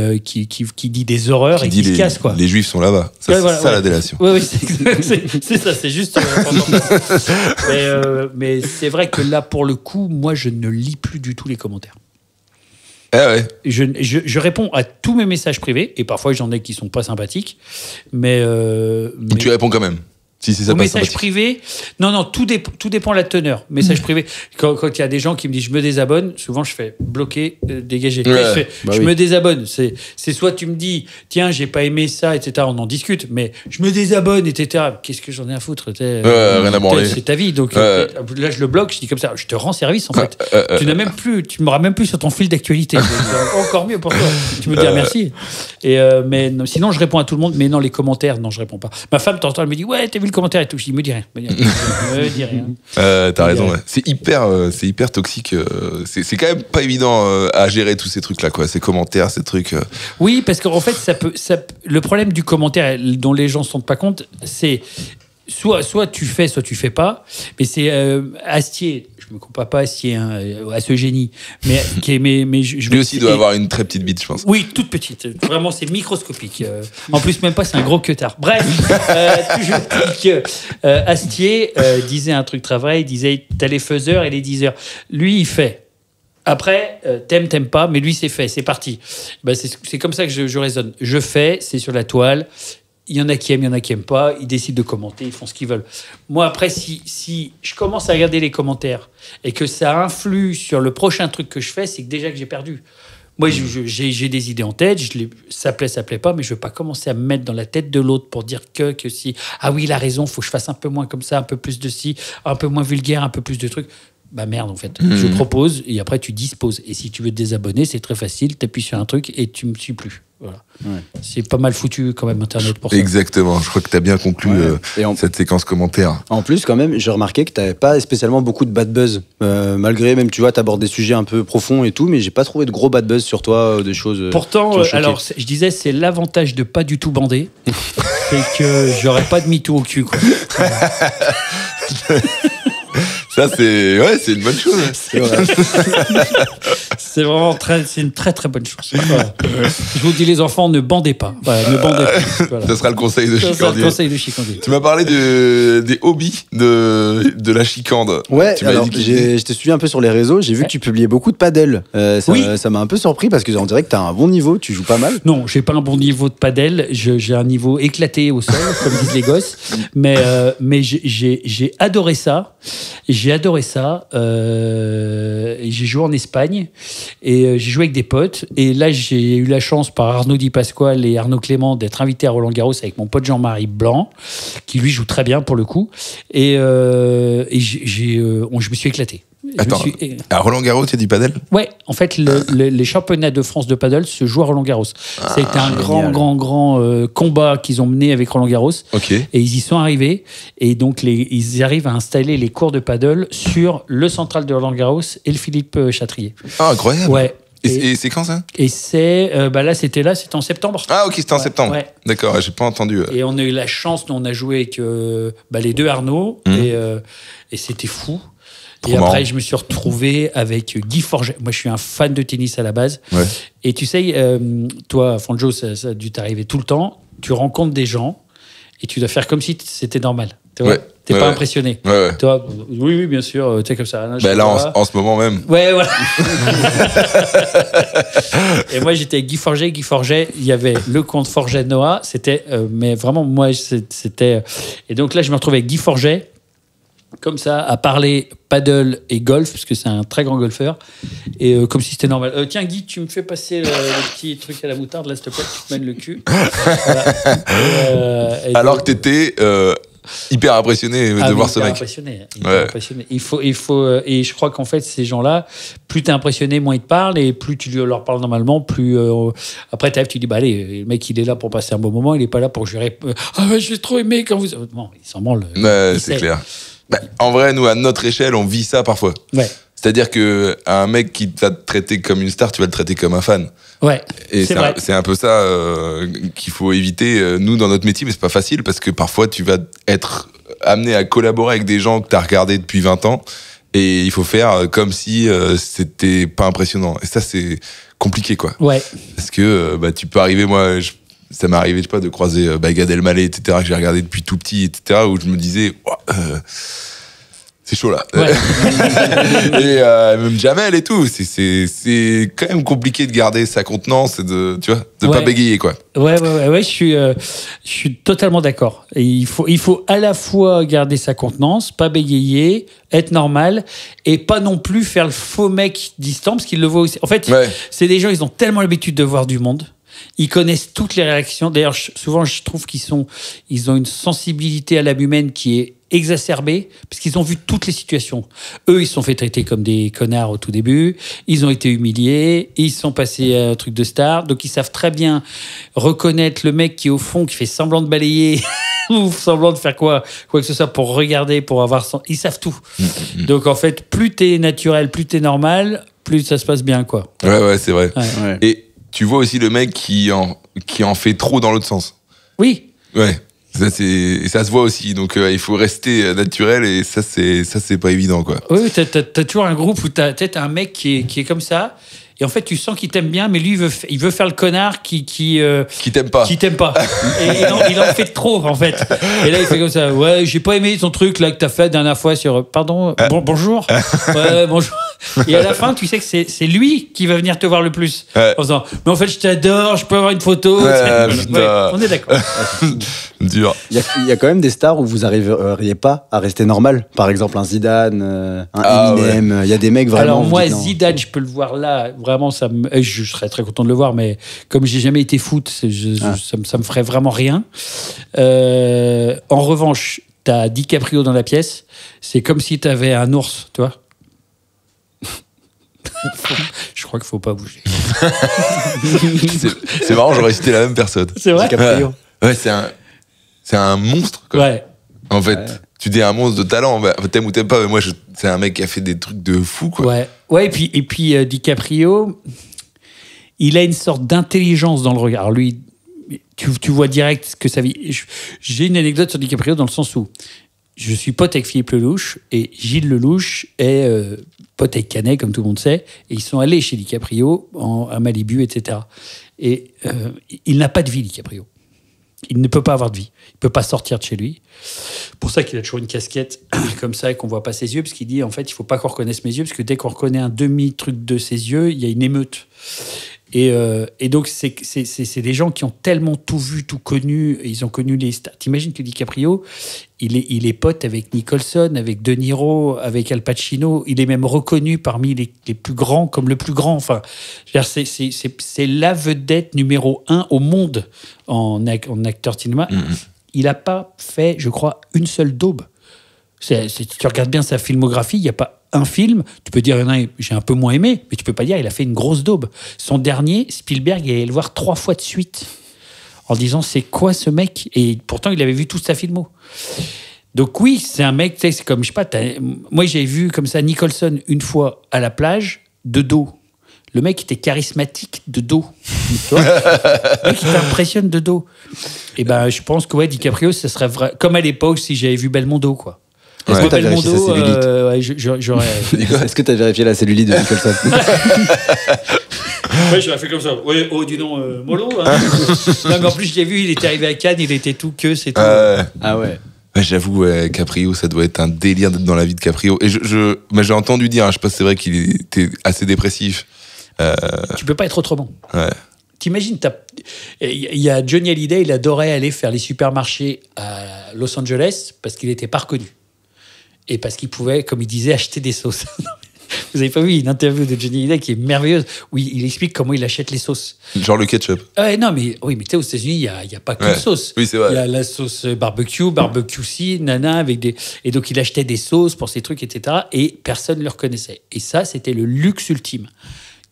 dit des horreurs et qui se casse, quoi. Les juifs sont là-bas. Ça, c'est ça, la délation. Oui, c'est ça, c'est juste. Mais c'est vrai que là, pour le coup, moi, je ne lis plus du tout les commentaires. Ah ouais. Je réponds à tous mes messages privés, et parfois j'en ai qui sont pas sympathiques, mais tu réponds quand même. Si c'est ça. Message privé, non, tout dépend de la teneur. Message privé, quand il y a des gens qui me disent je me désabonne, souvent je fais bloquer, dégager. Ouais. Je me désabonne. C'est soit tu me dis tiens j'ai pas aimé ça, etc. On en discute, mais je me désabonne, etc. Qu'est-ce que j'en ai à foutre, rien à branler. C'est ta vie, donc là je le bloque, je dis comme ça, je te rends service en fait. Tu m'auras même plus sur ton fil d'actualité. Encore mieux pour toi. Tu me dis merci. Mais non, sinon je réponds à tout le monde, mais non les commentaires, non je réponds pas. Ma femme t'entend, elle me dit ouais t'as vu le commentaire et tout, je dis me dis rien. T'as raison. Ouais. C'est hyper toxique. C'est quand même pas évident à gérer tous ces trucs là, quoi. Ces commentaires, ces trucs. Oui, parce qu'en fait le problème du commentaire dont les gens se rendent pas compte, c'est soit tu fais, soit tu fais pas. Mais c'est Astier. Je me compare pas à Astier, à ce génie. Mais lui aussi doit avoir une très petite bite, je pense. Oui, toute petite. Vraiment, c'est microscopique. En plus, même pas, c'est un gros queutard. Bref, toujours que Astier disait un truc très vrai. Il disait t'as les faiseurs et les diseurs. Lui, il fait. Après, t'aimes pas, mais lui, c'est fait, c'est parti. C'est comme ça que je raisonne. Je fais, c'est sur la toile. Il y en a qui aiment, il y en a qui n'aiment pas. Ils décident de commenter, ils font ce qu'ils veulent. Moi, après, si je commence à regarder les commentaires et que ça influe sur le prochain truc que je fais, c'est que déjà que j'ai perdu. Moi, j'ai des idées en tête. Ça plaît pas, mais je ne veux pas commencer à me mettre dans la tête de l'autre pour dire que si... Ah oui, il a raison, il faut que je fasse un peu moins comme ça, un peu plus de ci, un peu moins vulgaire, un peu plus de trucs. Bah merde, en fait. Je propose et après, tu disposes. Et si tu veux te désabonner, c'est très facile. Tu appuies sur un truc et tu me suis plus. Voilà. Ouais. C'est pas mal foutu quand même Internet pour ça. Exactement, je crois que tu as bien conclu cette séquence commentaire. En plus quand même, j'ai remarqué que tu n'avais pas spécialement beaucoup de bad buzz, malgré même tu vois, tu abordes des sujets un peu profonds et tout, mais j'ai pas trouvé de gros bad buzz sur toi, des choses. Pourtant, alors je disais c'est l'avantage de pas du tout bander, c'est que j'aurais pas de MeToo au cul quoi. Ça, c'est une bonne chose. C'est vrai. C'est vraiment c'est une très très bonne chose. Voilà. Je vous dis les enfants, ne bandez pas. Voilà, ne bandez pas. Voilà. Ça sera le conseil de Chicandier. Tu m'as parlé des hobbies de la chicande. Ouais, alors je t'ai suivi un peu sur les réseaux, j'ai vu que tu publiais beaucoup de padel. Ça m'a un peu surpris parce que on dirait que tu as un bon niveau, tu joues pas mal. Non, j'ai pas un bon niveau de padel, j'ai un niveau éclaté au sol, comme disent les gosses. Mais j'ai adoré ça. J'ai adoré ça. J'ai joué en Espagne et j'ai joué avec des potes. Et là, j'ai eu la chance par Arnaud Di Pasquale et Arnaud Clément d'être invité à Roland Garros avec mon pote Jean-Marie Blanc, qui lui joue très bien pour le coup. Et je me suis éclaté. Attends, à Roland Garros, tu as dit padel ? Ouais, en fait, les championnats de France de padel se jouent à Roland Garros. Ça a été un grand combat qu'ils ont mené avec Roland Garros. Okay. Et ils y sont arrivés. Et donc, ils arrivent à installer les cours de padel sur le central de Roland Garros et le Philippe Chatrier. Ah, incroyable. Ouais. Et c'est quand ça? Et c'est c'était en septembre. Ah ok, c'était en septembre. Ouais. D'accord, j'ai pas entendu. Et on a eu la chance, nous on a joué avec les deux Arnaud et c'était fou. Trop et après marrant. je me suis retrouvé avec Guy Forget. Moi je suis un fan de tennis à la base. Ouais. Et tu sais, toi Franjo, ça a dû t'arriver tout le temps. Tu rencontres des gens et tu dois faire comme si c'était normal. Tu vois, t'es pas impressionné. Ouais. Toi, oui, bien sûr, tu sais comme ça. Là, en ce moment même. Ouais, voilà. Et moi, j'étais avec Guy Forget. Guy Forget, il y avait le comte Forget Noah. C'était, mais vraiment, moi, c'était. Et donc là, je me retrouvais avec Guy Forget, comme ça, à parler paddle et golf, parce que c'est un très grand golfeur. Et comme si c'était normal. Tiens, Guy, tu me fais passer le petit truc à la moutarde, là, s'il te plaît, tu te mènes le cul. Voilà. Alors que t'étais. Hyper impressionné de voir ce mec. Impressionné. Il faut, et je crois qu'en fait, ces gens-là, plus t'es impressionné, moins ils te parlent, et plus tu leur parles normalement, plus après t'arrives, tu dis bah allez, le mec il est là pour passer un bon moment, il est pas là pour jurer. J'ai trop aimé quand vous. Non, il s'en branle. C'est clair. En vrai, nous à notre échelle, on vit ça parfois. Ouais. C'est-à-dire que un mec qui va te traiter comme une star, tu vas le traiter comme un fan. Ouais. Et c'est un peu ça qu'il faut éviter, nous, dans notre métier, mais c'est pas facile parce que parfois, tu vas être amené à collaborer avec des gens que tu as regardés depuis 20 ans et il faut faire comme si c'était pas impressionnant. Et ça, c'est compliqué, quoi. Ouais. Parce que tu peux arriver, ça m'est arrivé, je sais pas, de croiser Gad Elmaleh, etc., que j'ai regardé depuis tout petit, etc., où je me disais, c'est chaud là. Ouais. Et même Jamel et tout, c'est quand même compliqué de garder sa contenance et de pas bégayer, quoi. Ouais, je suis totalement d'accord. Et il faut à la fois garder sa contenance, pas bégayer, être normal et pas non plus faire le faux mec distant parce qu'il le voit aussi. En fait, c'est des gens, ils ont tellement l'habitude de voir du monde. Ils connaissent toutes les réactions. D'ailleurs, souvent, je trouve qu'ils ont une sensibilité à l'âme humaine qui est exacerbée, parce qu'ils ont vu toutes les situations. Eux, ils se sont fait traiter comme des connards au tout début, ils ont été humiliés, ils sont passés à un truc de star, donc ils savent très bien reconnaître le mec qui, au fond, qui fait semblant de balayer ou semblant de faire quoi que ce soit pour regarder, pour avoir son... Ils savent tout. Donc, en fait, plus t'es naturel, plus t'es normal, plus ça se passe bien, quoi. Ouais, c'est vrai. Ouais. Et tu vois aussi le mec qui en fait trop dans l'autre sens. Oui. Ouais. Ça se voit aussi. Donc, il faut rester naturel et ça, c'est pas évident, quoi. Oui, t'as toujours un groupe où t'as un mec qui est comme ça. Et en fait, tu sens qu'il t'aime bien, mais lui, il veut faire le connard qui t'aime pas. Qui t'aime pas. Et il en fait trop, en fait. Et là, il fait comme ça. Ouais, j'ai pas aimé ton truc là que t'as fait la dernière fois sur. Pardon, bonjour. Ouais, bonjour. Et à la fin, tu sais que c'est lui qui va venir te voir le plus. Ouais. En disant, mais en fait, je t'adore, je peux avoir une photo. Ouais, on est d'accord. Dur. Il y a quand même des stars où vous arriveriez pas à rester normal. Par exemple, un Zidane, un Eminem. Il y a des mecs vraiment. Alors moi, Zidane, je peux le voir là. Vraiment, je serais très content de le voir, mais comme j'ai jamais été foot, ça me ferait vraiment rien. En revanche, t'as DiCaprio dans la pièce. C'est comme si t'avais un ours, tu vois. Je crois qu'il faut pas bouger. C'est marrant, j'aurais cité la même personne. C'est vrai. DiCaprio. Ouais, c'est un monstre, quoi. Ouais. En fait, tu dis un monstre de talent, t'aimes ou t'aimes pas, mais moi, c'est un mec qui a fait des trucs de fou, quoi. Ouais, et puis DiCaprio, il a une sorte d'intelligence dans le regard. Alors lui, tu vois direct ce que ça vit. J'ai une anecdote sur DiCaprio dans le sens où je suis pote avec Philippe Lelouch et Gilles Lelouch est pote avec Canet, comme tout le monde sait, et ils sont allés chez DiCaprio à Malibu, etc. Et il n'a pas de vie, DiCaprio. Il ne peut pas avoir de vie. Il ne peut pas sortir de chez lui. Pour ça qu'il a toujours une casquette comme ça et qu'on ne voit pas ses yeux, parce qu'il dit, en fait, il ne faut pas qu'on reconnaisse mes yeux, parce que dès qu'on reconnaît un demi-truc de ses yeux, il y a une émeute. Et donc, c'est des gens qui ont tellement tout vu, tout connu, et ils ont connu les stars. T'imagines que DiCaprio, il est pote avec Nicholson, avec De Niro, avec Al Pacino. Il est même reconnu parmi les plus grands, comme le plus grand. Enfin, c'est la vedette numéro 1 au monde en acteur de cinéma. Il n'a pas fait, je crois, une seule daube. Si tu regardes bien sa filmographie, il n'y a pas un film. Tu peux dire, j'ai un peu moins aimé, mais tu peux pas dire, il a fait une grosse daube. Son dernier, Spielberg, il allait le voir 3 fois de suite en disant, c'est quoi ce mec? Et pourtant, il avait vu toute sa filmo. Donc oui, c'est un mec, tu sais, c'est comme, je sais pas, moi j'ai vu comme ça Nicholson une fois à la plage, de dos. Le mec était charismatique de dos. Tu vois, le mec, il t'impressionne de dos. Et ben, je pense que DiCaprio, ça serait vrai. Comme à l'époque, si j'avais vu Belmondo, quoi. Est-ce que t'as vérifié sa cellulite j'aurais. Est-ce que t'as vérifié la cellulite de Nicholson? Ouais, j'aurais fait comme ça. Ouais, oh, dis donc, mollo. Hein. Non, mais en plus, je l'ai vu, il était arrivé à Cannes, il était tout que, c'est tout. Ah ouais. Ouais, j'avoue, Caprio, ça doit être un délire d'être dans la vie de Caprio. Et mais j'ai entendu dire, je sais pas si c'est vrai qu'il était assez dépressif. Tu peux pas être autrement. Ouais. T'imagines, il y a Johnny Hallyday, il adorait aller faire les supermarchés à Los Angeles parce qu'il était pas reconnu. Et parce qu'il pouvait, comme il disait, acheter des sauces. Vous avez pas vu une interview de Johnny Hallyday qui est merveilleuse où il explique comment il achète les sauces. Genre le ketchup. Non, mais oui, mais tu sais, aux États-Unis, il y a pas qu'une sauce. Oui, c'est vrai. Il y a la sauce barbecue-ci, nana, avec des. Et donc, il achetait des sauces pour ces trucs, etc. Et personne ne le reconnaissait. Et ça, c'était le luxe ultime.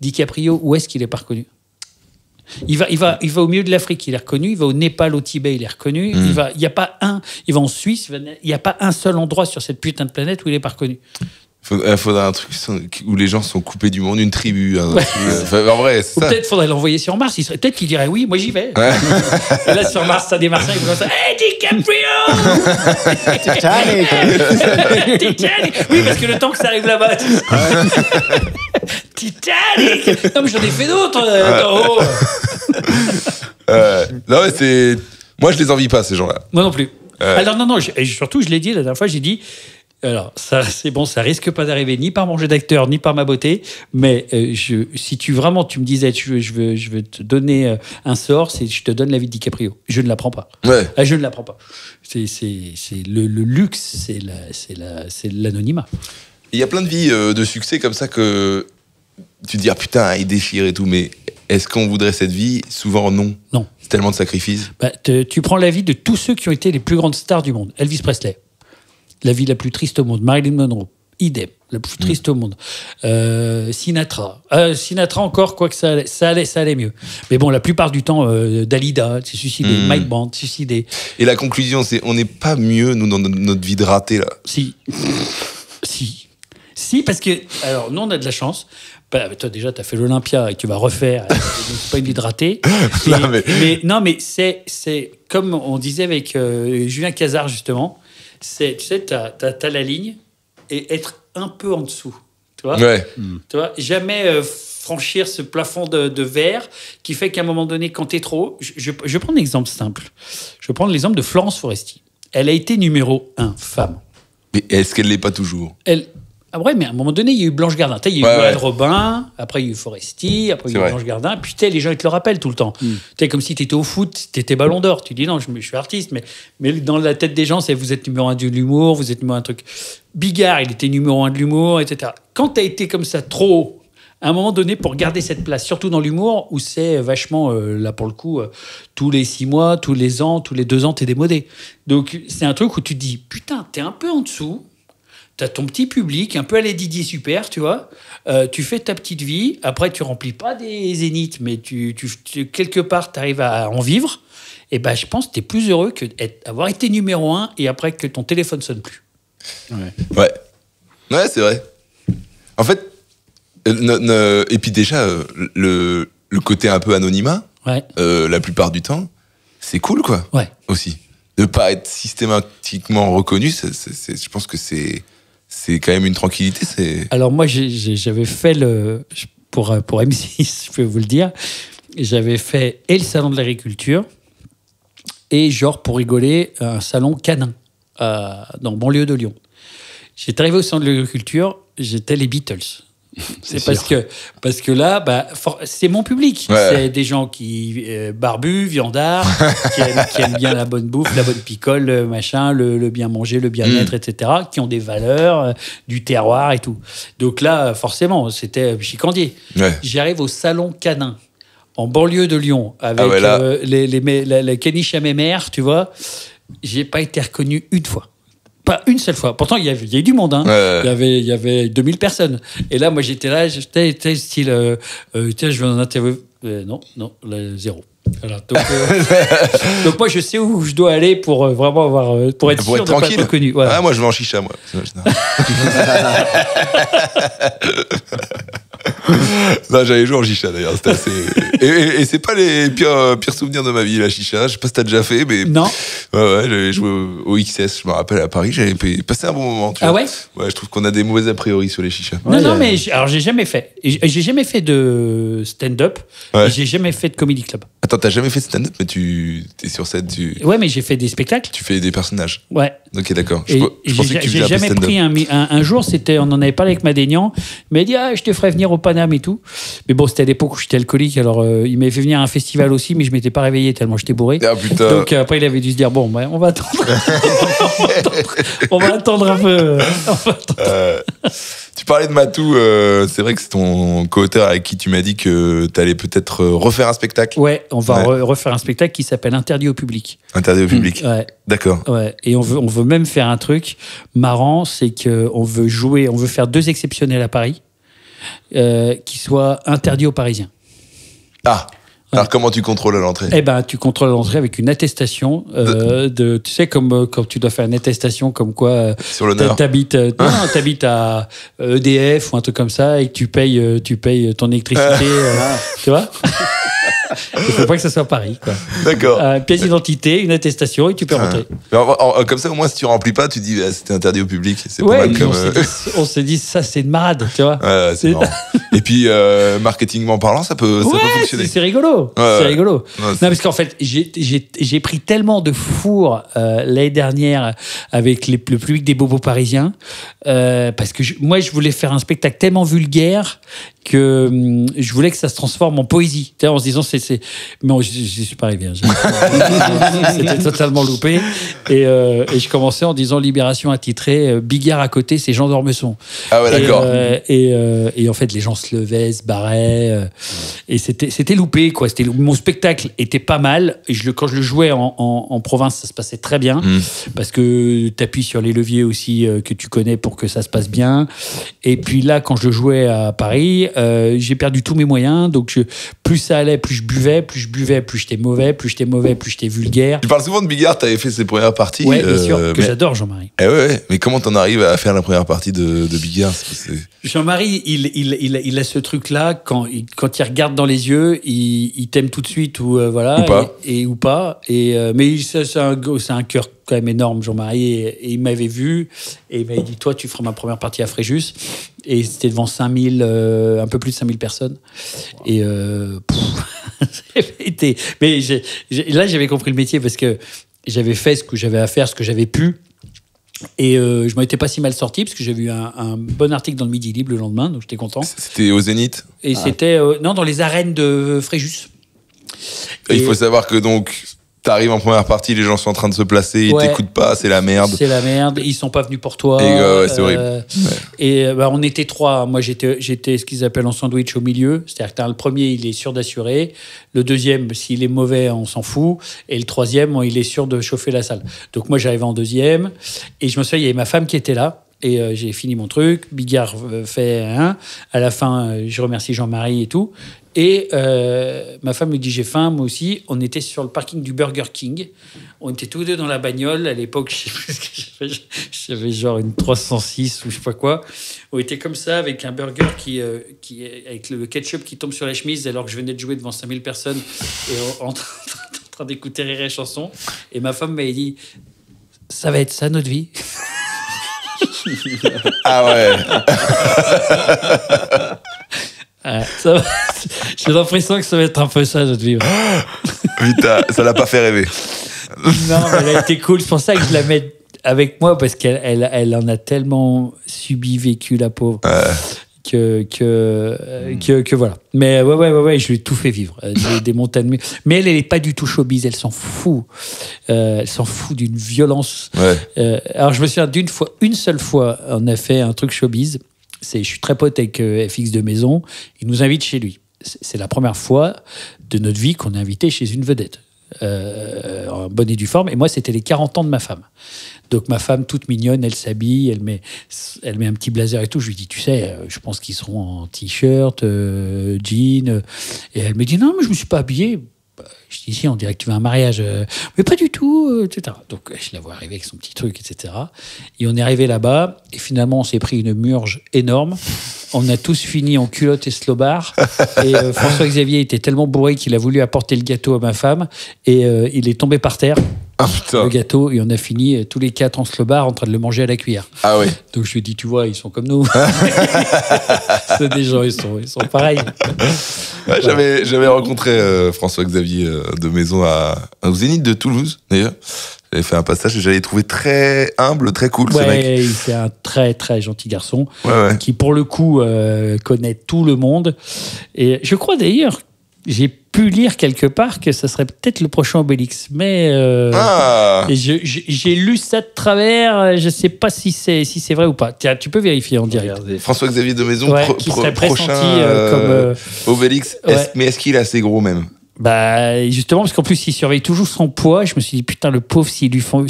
DiCaprio, où est-ce qu'il est pas reconnu? Il va au milieu de l'Afrique, il est reconnu. Il va au Népal, au Tibet, il est reconnu. Il va en Suisse, il n'y a pas un seul endroit sur cette putain de planète où il est pas reconnu. Faudrait un truc où les gens sont coupés du monde, une tribu. En vrai, c'est ça. Peut-être faudrait l'envoyer sur Mars. Peut-être qu'il dirait oui, moi j'y vais. Ouais. Et là sur Mars, ça des Martiens, ils vont comme ça. Hey DiCaprio Titanic. Titanic. Oui, parce que le temps que ça arrive là-bas. Titanic. Non mais j'en ai fait d'autres. Non mais c'est. Moi je les envie pas ces gens-là. Moi non plus. Alors non, surtout je l'ai dit la dernière fois, j'ai dit. Alors, ça, c'est bon, ça risque pas d'arriver ni par mon jeu d'acteur, ni par ma beauté, mais si tu me disais, je veux te donner un sort, je te donne la vie de DiCaprio. Je ne la prends pas. Ouais. Je ne la prends pas. C'est le luxe, c'est l'anonymat. Il y a plein de vies de succès comme ça que tu te dis, ah putain, il déchire et tout, mais est-ce qu'on voudrait cette vie? Souvent, non. Non. C'est tellement de sacrifices. Tu prends la vie de tous ceux qui ont été les plus grandes stars du monde. Elvis Presley. La vie la plus triste au monde. Marilyn Monroe, idem, la plus triste au monde. Sinatra. Sinatra encore, quoique ça allait mieux. Mais bon, la plupart du temps, Dalida s'est suicidé, Mike Brandt s'est suicidé. Et la conclusion, c'est on n'est pas mieux, nous, dans notre vie de raté, là. Si, parce que... Alors, nous, on a de la chance. Toi, déjà, tu as fait l'Olympia et tu vas refaire. Donc, c'est pas une vie de raté. Non, mais c'est comme on disait avec Julien Cazard, justement. Tu sais, t'as la ligne et être un peu en dessous. Tu vois, tu vois, jamais franchir ce plafond de verre qui fait qu'à un moment donné, quand t'es trop... Je vais prendre un exemple simple. Je vais prendre l'exemple de Florence Foresti. Elle a été numéro 1 femme. Mais est-ce qu'elle l'est pas toujours? Ah ouais, mais à un moment donné, il y a eu Blanche Gardin. Il y a eu Joël Robin, après il y a eu Foresti, après il y a eu Blanche Gardin. Puis les gens, ils te le rappellent tout le temps. Comme si tu étais au foot, tu étais ballon d'or. Tu dis non, je suis artiste. Mais dans la tête des gens, c'est vous êtes numéro 1 de l'humour, vous êtes numéro 1 de truc. Bigard, il était numéro 1 de l'humour, etc. Quand tu as été comme ça trop haut, à un moment donné, pour garder cette place, surtout dans l'humour, où c'est vachement, là pour le coup, tous les 6 mois, tous les ans, tous les 2 ans, t'es démodé. Donc c'est un truc où tu te dis, putain, t'es un peu en dessous. T'as ton petit public, un peu à la Didier Super, tu vois. Tu fais ta petite vie. Après, tu remplis pas des zéniths, mais tu quelque part, tu arrives à en vivre. Et ben, je pense que tu es plus heureux que d'avoir été numéro 1 et après que ton téléphone sonne plus. Ouais, c'est vrai. En fait, et puis déjà, le côté un peu anonymat, la plupart du temps, c'est cool, quoi. Ouais. Aussi. De pas être systématiquement reconnu, je pense que c'est quand même une tranquillité. Alors moi, j'avais fait pour M6, je peux vous le dire, j'avais fait et le salon de l'agriculture et genre pour rigoler un salon canin dans banlieue de Lyon. J'étais arrivé au salon de l'agriculture, j'étais les Beatles. C'est parce que là, c'est mon public. Ouais. C'est des gens qui barbus, viandards, qui aiment bien la bonne bouffe, la bonne picole, le machin, le bien manger, le bien-être, etc. Qui ont des valeurs, du terroir et tout. Donc là, forcément, c'était chicandier. Ouais. J'arrive au salon canin en banlieue de Lyon avec les caniches à mes mères, tu vois. J'ai pas été reconnu une fois. Pas une seule fois. Pourtant, il y a eu du monde. Hein. Il y avait 2000 personnes. Et là, moi, j'étais style... tiens, je vais en interviewer... non, zéro. Voilà, donc moi, je sais où je dois aller pour vraiment avoir... Pour être sûr de ne pas être reconnu. Voilà. Ah, moi, je vais en chicha, moi. Non, j'avais joué en chicha d'ailleurs. C'était assez. Et c'est pas les pires souvenirs de ma vie, la chicha. Je sais pas si t'as déjà fait, mais. Non. Ouais, j'avais joué au XS, je me rappelle, à Paris. J'avais passé un bon moment. Tu vois. Ouais? Ouais, je trouve qu'on a des mauvais a priori sur les chichas. Non, mais alors j'ai jamais fait. J'ai jamais fait de stand-up. Ouais. Et j'ai jamais fait de comedy club. Attends, t'as jamais fait de stand-up, mais t'es sur scène, Ouais, mais j'ai fait des spectacles. tu fais des personnages. Ouais. Ok, d'accord. Et Je pensais que tu faisais j'ai un peu jamais stand-up. pris un jour, on en avait parlé avec Madénian, il m'a dit je te ferai venir au Paname et tout. Mais bon, c'était à l'époque où j'étais alcoolique, alors il m'avait fait venir à un festival aussi, mais je m'étais pas réveillé tellement j'étais bourré. Ah putain. Donc après il avait dû se dire bon, on va attendre. on va attendre un peu. Tu parlais de Matou, c'est vrai que c'est ton co-auteur avec qui tu m'as dit que t'allais peut-être refaire un spectacle. Ouais, on va refaire un spectacle qui s'appelle Interdit au public. Interdit au public. Ouais. D'accord. Ouais. Et on veut même faire un truc marrant, c'est qu'on veut faire 2 exceptionnels à Paris qui soient interdits aux Parisiens. Ah. Alors comment tu contrôles à l'entrée? Eh ben, tu contrôles l'entrée avec une attestation tu sais, comme quand tu dois faire une attestation comme quoi sur l'honneur. t'habites à EDF ou un truc comme ça et que tu payes ton électricité, tu vois. Il faut pas que ça soit Paris, quoi. D'accord. Pièce d'identité, une attestation et tu peux rentrer. Comme ça, au moins, si tu remplis pas, tu dis c'était interdit au public. C'est Ouais, pas mal comme. on s'est dit ça, c'est une marade, tu vois. Ouais, c'est marrant. Et puis, marketingment parlant, ça peut fonctionner. C'est rigolo. Ouais, c'est rigolo. Ouais, non, parce qu'en fait, j'ai pris tellement de fours l'année dernière avec le public des bobos parisiens parce que moi, je voulais faire un spectacle tellement vulgaire que je voulais que ça se transforme en poésie. Tu sais, en se disant, mais j'y suis pas arrivé. C'était totalement loupé. Et je commençais en disant Libération attitrée, Bigard à côté, c'est Jean d'Ormesson. Ah ouais, d'accord. Et en fait, les gens se levaient, se barraient. Et c'était loupé, quoi. Mon spectacle était pas mal. Et quand je le jouais en province, ça se passait très bien. Parce que tu appuies sur les leviers aussi que tu connais pour que ça se passe bien. Et puis là, quand je jouais à Paris, j'ai perdu tous mes moyens. Donc, plus ça allait, plus je buvais, plus j'étais mauvais, plus j'étais vulgaire. Tu parles souvent de Bigard, t'avais fait ses premières parties. Ouais, bien sûr, que j'adore, Jean-Marie. Ouais, mais comment t'en arrives à faire la première partie de Bigard? Jean-Marie, il a ce truc-là, quand il regarde dans les yeux, il t'aime tout de suite, ou voilà, ou pas. Ou pas. Mais c'est un cœur quand même énorme, Jean-Marie, et il m'avait vu, et il m'avait dit, toi, tu feras ma première partie à Fréjus, et c'était devant 5000, un peu plus de 5000 personnes. Et mais là, j'avais compris le métier, parce que j'avais fait ce que j'avais à faire, ce que j'avais pu. Et je m'en étais pas si mal sorti parce que j'avais eu un bon article dans le Midi Libre le lendemain, donc j'étais content. C'était au Zénith. Et c'était dans les arènes de Fréjus. Et il faut savoir que donc t'arrives en première partie, les gens sont en train de se placer, ils t'écoutent pas, c'est la merde. C'est la merde, ils sont pas venus pour toi. Et c'est horrible. Et on était 3. Moi j'étais ce qu'ils appellent en sandwich au milieu, c'est-à-dire que le premier il est sûr d'assurer, le deuxième s'il est mauvais on s'en fout, et le troisième il est sûr de chauffer la salle. Donc moi j'arrivais en deuxième, et je me souviens il y avait ma femme qui était là. Et j'ai fini mon truc, Bigard fait un. À la fin, je remercie Jean-Marie et tout. Et ma femme me dit j'ai faim, moi aussi. On était sur le parking du Burger King. On était tous deux dans la bagnole. À l'époque, je sais plus ce que j'avais genre une 306 ou je sais pas quoi. On était comme ça avec un burger qui avec le ketchup qui tombe sur la chemise alors que je venais de jouer devant 5000 personnes et en train d'écouter Rire et Chanson. Et ma femme m'avait dit ça va être ça notre vie. Ah ouais. J'ai l'impression que ça va être un peu ça notre vie. Putain, ça l'a pas fait rêver. Non, mais elle a été cool. C'est pour ça que je la mets avec moi parce qu'elle en a tellement subi, vécu, la pauvre. Que voilà. Mais ouais, je lui ai tout fait vivre. Des montagnes. Mais elle est pas du tout showbiz, elle s'en fout. Elle s'en fout d'une violence. Ouais. Alors je me souviens une seule fois, on a fait un truc showbiz. Je suis très pote avec FX de Maison. Il nous invite chez lui. C'est la première fois de notre vie qu'on est invité chez une vedette. En bonne et due forme. Et moi, c'était les 40 ans de ma femme. Donc ma femme, toute mignonne, elle s'habille, elle met un petit blazer et tout. Je lui dis, tu sais, je pense qu'ils seront en t-shirt, jean. Et elle me dit, non, mais je me suis pas habillée. Je dis, si, on dirait que tu vas à un mariage. Mais pas du tout, etc. Donc je la vois arriver avec son petit truc, etc. Et on est arrivé là-bas. Et finalement, on s'est pris une murge énorme. On a tous fini en culotte et slobard. Et François-Xavier était tellement bourré qu'il a voulu apporter le gâteau à ma femme. Et il est tombé par terre. Ah putain. Le gâteau, et on a fini tous les 4 en slobard en train de le manger à la cuillère. Ah ouais. Donc je lui ai dit, tu vois, ils sont comme nous. C'est des gens, ils sont pareils. Ouais, j'avais rencontré François-Xavier de Maison au Zénith de Toulouse, d'ailleurs. J'avais fait un passage et j'avais trouvé très humble, très cool, ce mec. Ouais, c'est un très très gentil garçon Ouais. qui, pour le coup, connaît tout le monde. Et je crois d'ailleurs, j'ai pu lire quelque part que ça serait peut-être le prochain Obélix. Mais et j'ai lu ça de travers. Je ne sais pas si c'est vrai ou pas. Tiens, tu peux vérifier en direct. François-Xavier de Maison, Qui serait prochain pressenti comme Obélix. ouais. Mais est-ce qu'il est assez gros même? Bah justement, parce qu'en plus il surveille toujours son poids. Je me suis dit putain, le pauvre, s'il lui font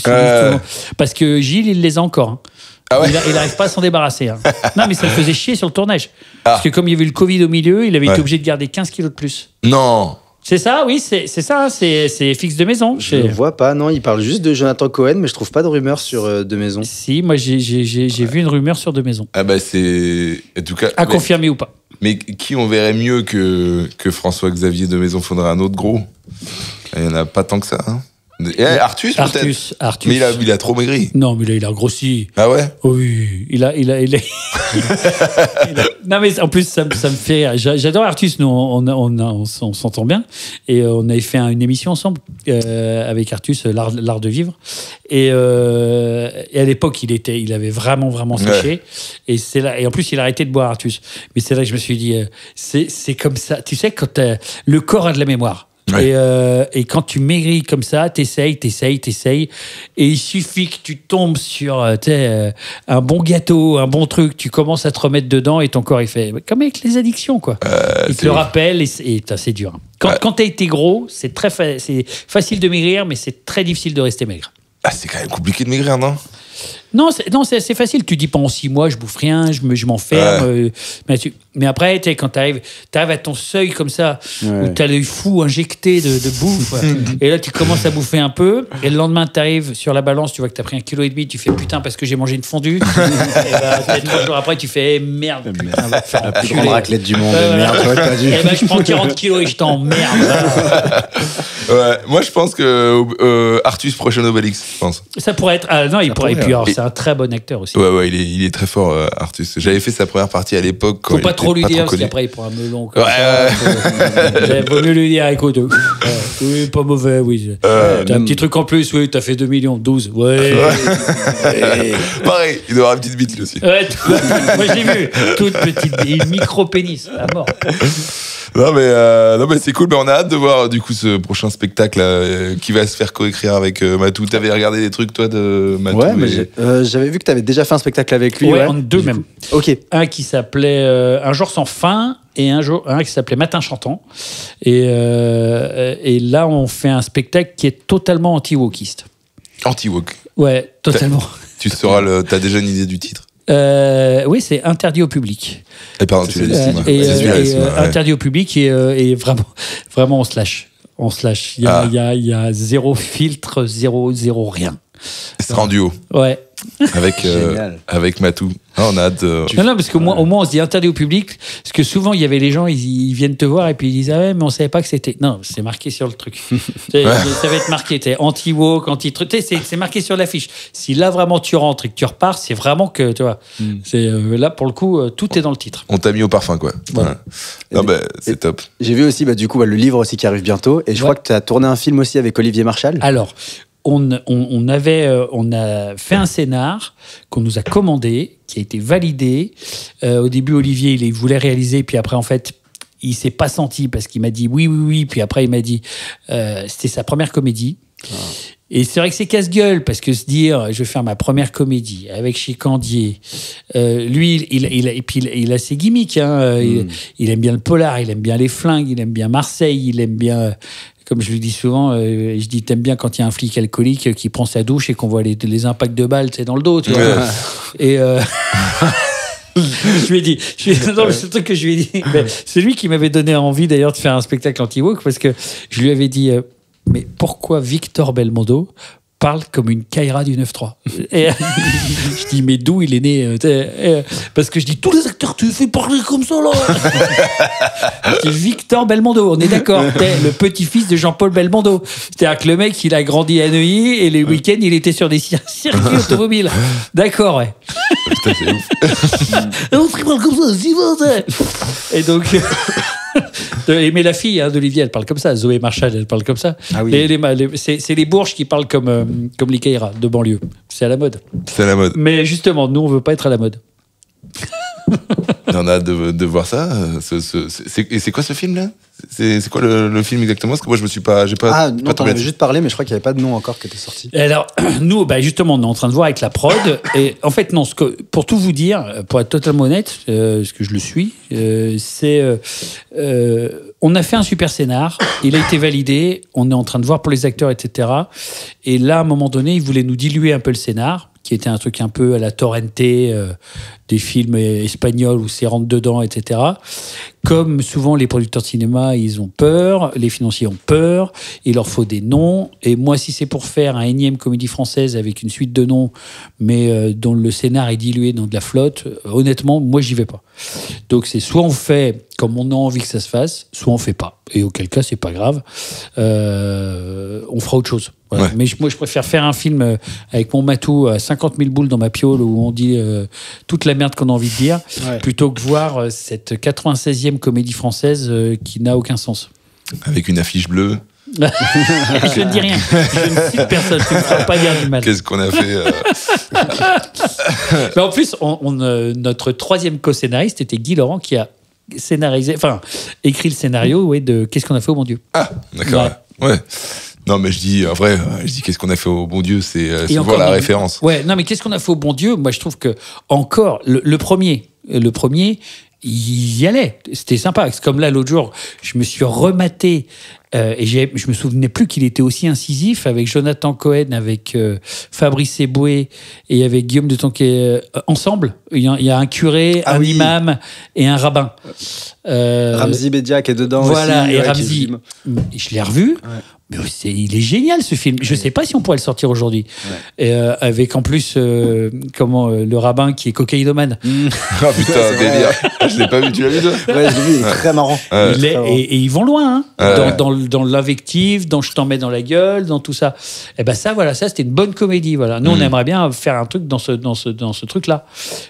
parce que Gilles, il les a encore, hein. Ah ouais. Il n'arrive pas à s'en débarrasser, hein. Non, mais ça le faisait chier sur le tournage, parce que comme il y avait eu le Covid au milieu, il avait été obligé de garder 15 kilos de plus. Non. C'est ça, oui, c'est ça, hein, c'est fixe de Maison. Je ne vois pas, non, il parle juste de Jonathan Cohen, mais je trouve pas de rumeur sur De Maison. Si, moi j'ai vu une rumeur sur De Maison. Ah bah c'est... En tout cas... À confirmer ou pas. Mais qui on verrait mieux que François-Xavier de Maison? Faudrait un autre gros. Il n'y en a pas tant que ça, hein. Et Artus, peut-être. Artus. Mais il a trop maigri. Non, mais là, il a grossi. Ah ouais? Oui, il a... Non, mais en plus, ça me fait rire. J'adore Artus, nous, on s'entend bien. Et on avait fait une émission ensemble avec Artus, l'art de vivre. Et à l'époque, il avait vraiment séché. Ouais. Et en plus, il a arrêté de boire, Artus. Mais c'est là que je me suis dit, c'est comme ça. Tu sais, quand le corps a de la mémoire. Ouais. Et quand tu maigris comme ça, t'essayes, et il suffit que tu tombes sur un bon gâteau, un bon truc, tu commences à te remettre dedans et ton corps il fait comme avec les addictions, quoi. Il te le rappelle et c'est dur. Quand t'as été gros, c'est facile de maigrir, mais c'est très difficile de rester maigre. Ah, c'est quand même compliqué de maigrir, non? Non, c'est assez facile. Tu dis pas en 6 mois, je bouffe rien, je m'enferme. Mais après, quand t'arrives à ton seuil comme ça, où t'as l'œil fou injecté de bouffe, et là tu commences à bouffer un peu, et le lendemain t'arrives sur la balance, tu vois que t'as pris 1,5 kg, tu fais putain parce que j'ai mangé une fondue. Et bah, 3 jours après, tu fais merde. Putain, va te faire la plus grande raclette du monde. Merde, et bah, je prends 40 kilos et je t'emmerde. Ouais, moi je pense que Artus prochain Obélix, je pense. Ça pourrait être. Ah non, il pourrait. Et puis alors, c'est un très bon acteur aussi. Ouais, il est très fort, Artus. J'avais fait sa première partie à l'époque. Faut pas trop lui dire, parce qu'après il prend un melon. Vaut mieux lui dire, écoute, oui, pas mauvais, oui. T'as un petit truc en plus, oui, t'as fait 2 millions, 12. Ouais. Pareil, il doit avoir une petite bite lui aussi. Ouais, moi je l'ai vu, toute petite, une micro-pénis, à mort. Non mais c'est cool, mais on a hâte de voir du coup ce prochain spectacle qui va se faire coécrire avec Matou. T'avais regardé des trucs toi de Matou? Ouais, mais j'avais vu que t'avais déjà fait un spectacle avec lui. Ouais, en 2 même. Ok. Un qui s'appelait Un jour sans fin et un qui s'appelait Matin chantant. Et là on fait un spectacle qui est totalement anti-wokiste. Anti-wok. Ouais, totalement. Tu sauras t'as déjà une idée du titre? Oui, c'est interdit au public. Et pardon, tu l'as dit. Interdit au public et vraiment on se lâche. Il y a zéro filtre, zéro rien. C'est en duo. Ouais. Avec Matou. Ah, on a hâte. Non, parce qu'au moins on se dit interdit au public, parce que souvent il y avait les gens, ils viennent te voir et puis ils disent ah ouais, mais on savait pas que c'était. Non, c'est marqué sur le truc. Ça va être marqué, t'es anti-woke, anti-truc. C'est marqué sur l'affiche. Si là vraiment tu rentres et que tu repars, c'est vraiment que tu vois. C'est là pour le coup, tout est dans le titre. On t'a mis au parfum, quoi. Voilà. Non, c'est top. J'ai vu aussi du coup le livre aussi qui arrive bientôt, et je crois que tu as tourné un film aussi avec Olivier Marchal. Alors. On a fait un scénar qu'on nous a commandé, qui a été validé. Au début, Olivier, il voulait réaliser, puis après, en fait, il s'est pas senti parce qu'il m'a dit oui. Puis après, il m'a dit c'était sa première comédie. Et c'est vrai que c'est casse-gueule parce que se dire je vais faire ma première comédie avec Chicandier, lui il a ses gimmicks, hein. Il aime bien le polar, il aime bien les flingues, il aime bien Marseille, il aime bien. Comme je le dis souvent, je dis t'aimes bien quand il y a un flic alcoolique qui prend sa douche et qu'on voit les impacts de balles dans le dos, tu vois. Et je lui ai dit, non, c'est le truc que je lui ai dit. C'est lui qui m'avait donné envie d'ailleurs de faire un spectacle anti-woke parce que je lui avais dit mais pourquoi Victor Belmondo parle comme une Kaira du 9-3. Et je dis, mais d'où il est né parce que je dis, tous les acteurs, tu fais parler comme ça, là. Je dis, Victor Belmondo, on est d'accord. T'es le petit-fils de Jean-Paul Belmondo. C'est-à-dire que le mec, il a grandi à Neuilly et les week-ends, il était sur des circuits automobiles. D'accord, ouais. Putain, c'est ouf. On se parle comme ça, si bon, et donc... mais la fille d'Olivier, elle parle comme ça. Zoé Marshall, elle parle comme ça. Ah oui. C'est les Bourges qui parlent comme les Kaira de banlieue. C'est à la mode. C'est à la mode. Mais justement, nous, on veut pas être à la mode. On a hâte de voir ça. Et c'est quoi ce film là? C'est quoi le film exactement? Parce que moi j'ai pas Non, t'en avais juste parlé, mais je crois qu'il n'y avait pas de nom encore qui était sorti. Alors, nous, justement, on est en train de voir avec la prod. Et en fait, non, pour tout vous dire, pour être totalement honnête, ce que je le suis, on a fait un super scénar, il a été validé, on est en train de voir pour les acteurs, etc. Et là, à un moment donné, ils voulaient nous diluer un peu le scénar, qui était un truc un peu à la Torrente, des films espagnols où c'est rentre dedans, etc. Comme souvent les producteurs de cinéma, ils ont peur, les financiers ont peur, il leur faut des noms. Et moi, si c'est pour faire un énième comédie française avec une suite de noms, mais dont le scénar est dilué dans de la flotte, honnêtement, moi, j'y vais pas. Donc, c'est soit on fait comme on a envie que ça se fasse, soit on fait pas. Et auquel cas, c'est pas grave. On fera autre chose. Voilà. Ouais. Mais moi, je préfère faire un film avec mon matou à 50 000 boules dans ma piole où on dit toute la merde qu'on a envie de dire, plutôt que voir cette 96e comédie française qui n'a aucun sens. Avec une affiche bleue. Je ne dis rien. Je ne cite personne. Tu ne me feras pas dire du mal. Qu'est-ce qu'on a fait Mais en plus, notre troisième co-scénariste était Guy Laurent qui a écrit le scénario de Qu'est-ce qu'on a fait au bon Dieu. Ah, d'accord. Ouais. Non, mais je dis qu'est-ce qu'on a fait au bon Dieu, c'est souvent la référence. Ouais, non, mais qu'est-ce qu'on a fait au bon Dieu? Moi, je trouve que encore le premier, il y allait. C'était sympa. C'est comme là, l'autre jour, je me suis rematé et je me souvenais plus qu'il était aussi incisif avec Jonathan Cohen, avec Fabrice Eboué et avec Guillaume de Tonquet ensemble. Il y a un curé, imam et un rabbin. Ramzi Bedia qui est dedans voilà, aussi. Et Ramzi, je l'ai revu. Ouais. Mais il est génial ce film. Je sais pas si on pourrait le sortir aujourd'hui. Ouais. Avec en plus le rabbin qui est cocaïnomane. Oh putain, délire. Je l'ai pas vu, tu l'as vu toi? Ouais, je l'ai vu, il est très marrant. Et ils vont loin, hein, dans l'invective, dans je t'en mets dans la gueule, dans tout ça. Et ben ça, voilà, ça c'était une bonne comédie. Voilà. Nous, on aimerait bien faire un truc dans ce truc-là.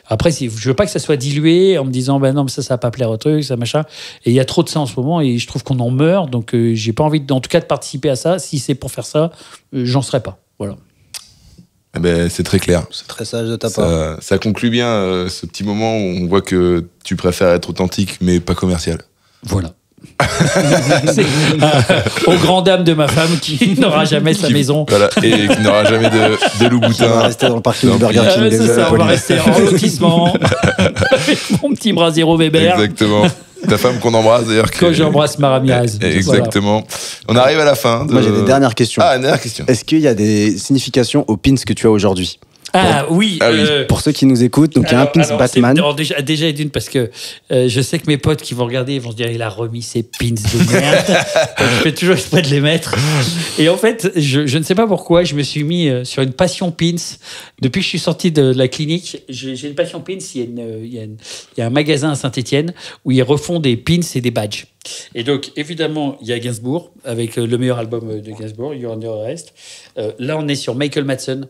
Après, je veux pas que ça soit dilué en me disant non, mais ça va pas plaire au truc, ça machin. Et il y a trop de ça en ce moment et je trouve qu'on en meurt. Donc j'ai pas envie, en tout cas, de participer à ça. Si c'est pour faire ça, j'en serai pas. Voilà. Eh ben, c'est très clair. C'est très sage de ta part. Ça conclut bien ce petit moment où on voit que tu préfères être authentique mais pas commercial. Voilà. Aux grandes dames de ma femme qui n'aura jamais sa maison. Voilà, et qui n'aura jamais de Louboutin. On va rester dans le parking du Burger King. C'est ça, on va rester en lotissement avec mon petit bras zéro Weber. Exactement. Ta femme qu'on embrasse d'ailleurs. Quand j'embrasse Mara Miraz. Exactement. Voilà. On arrive à la fin. Moi j'ai des dernières questions. Ah, une dernière question. Est-ce qu'il y a des significations aux pins que tu as aujourd'hui? Oui. Pour ceux qui nous écoutent, donc il y a un pins Batman. Déjà d'une parce que je sais que mes potes qui vont regarder, ils vont se dire il a remis ses pins de merde. Je fais toujours exprès de les mettre. Et en fait, je ne sais pas pourquoi, je me suis mis sur une passion pins. Depuis que je suis sorti de la clinique, j'ai une passion pins. Il y a un magasin à Saint-Étienne où ils refont des pins et des badges. Et donc, évidemment, il y a Gainsbourg avec le meilleur album de Gainsbourg, You're Under Arrest. Là, on est sur Michael Madsen,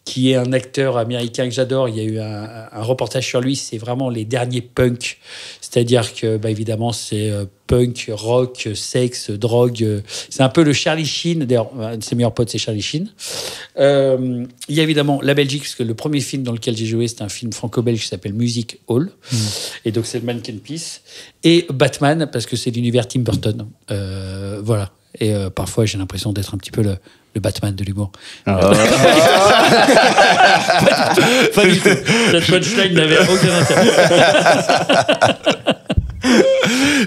qui est un acteur américain que j'adore. Il y a eu un reportage sur lui. C'est vraiment les derniers punks. C'est-à-dire que, évidemment, c'est punk, rock, sexe, drogue. C'est un peu le Charlie Sheen. D'ailleurs, un de ses meilleurs potes, c'est Charlie Sheen. Il y a évidemment la Belgique, parce que le premier film dans lequel j'ai joué, c'est un film franco-belge qui s'appelle Music Hall. Et donc, c'est le Mannequin Peace. Et Batman, parce que c'est l'univers Tim Burton. Voilà. Et parfois, j'ai l'impression d'être un petit peu le Batman de l'humour. Pas du tout. Cette punchline n'avait aucun intérêt.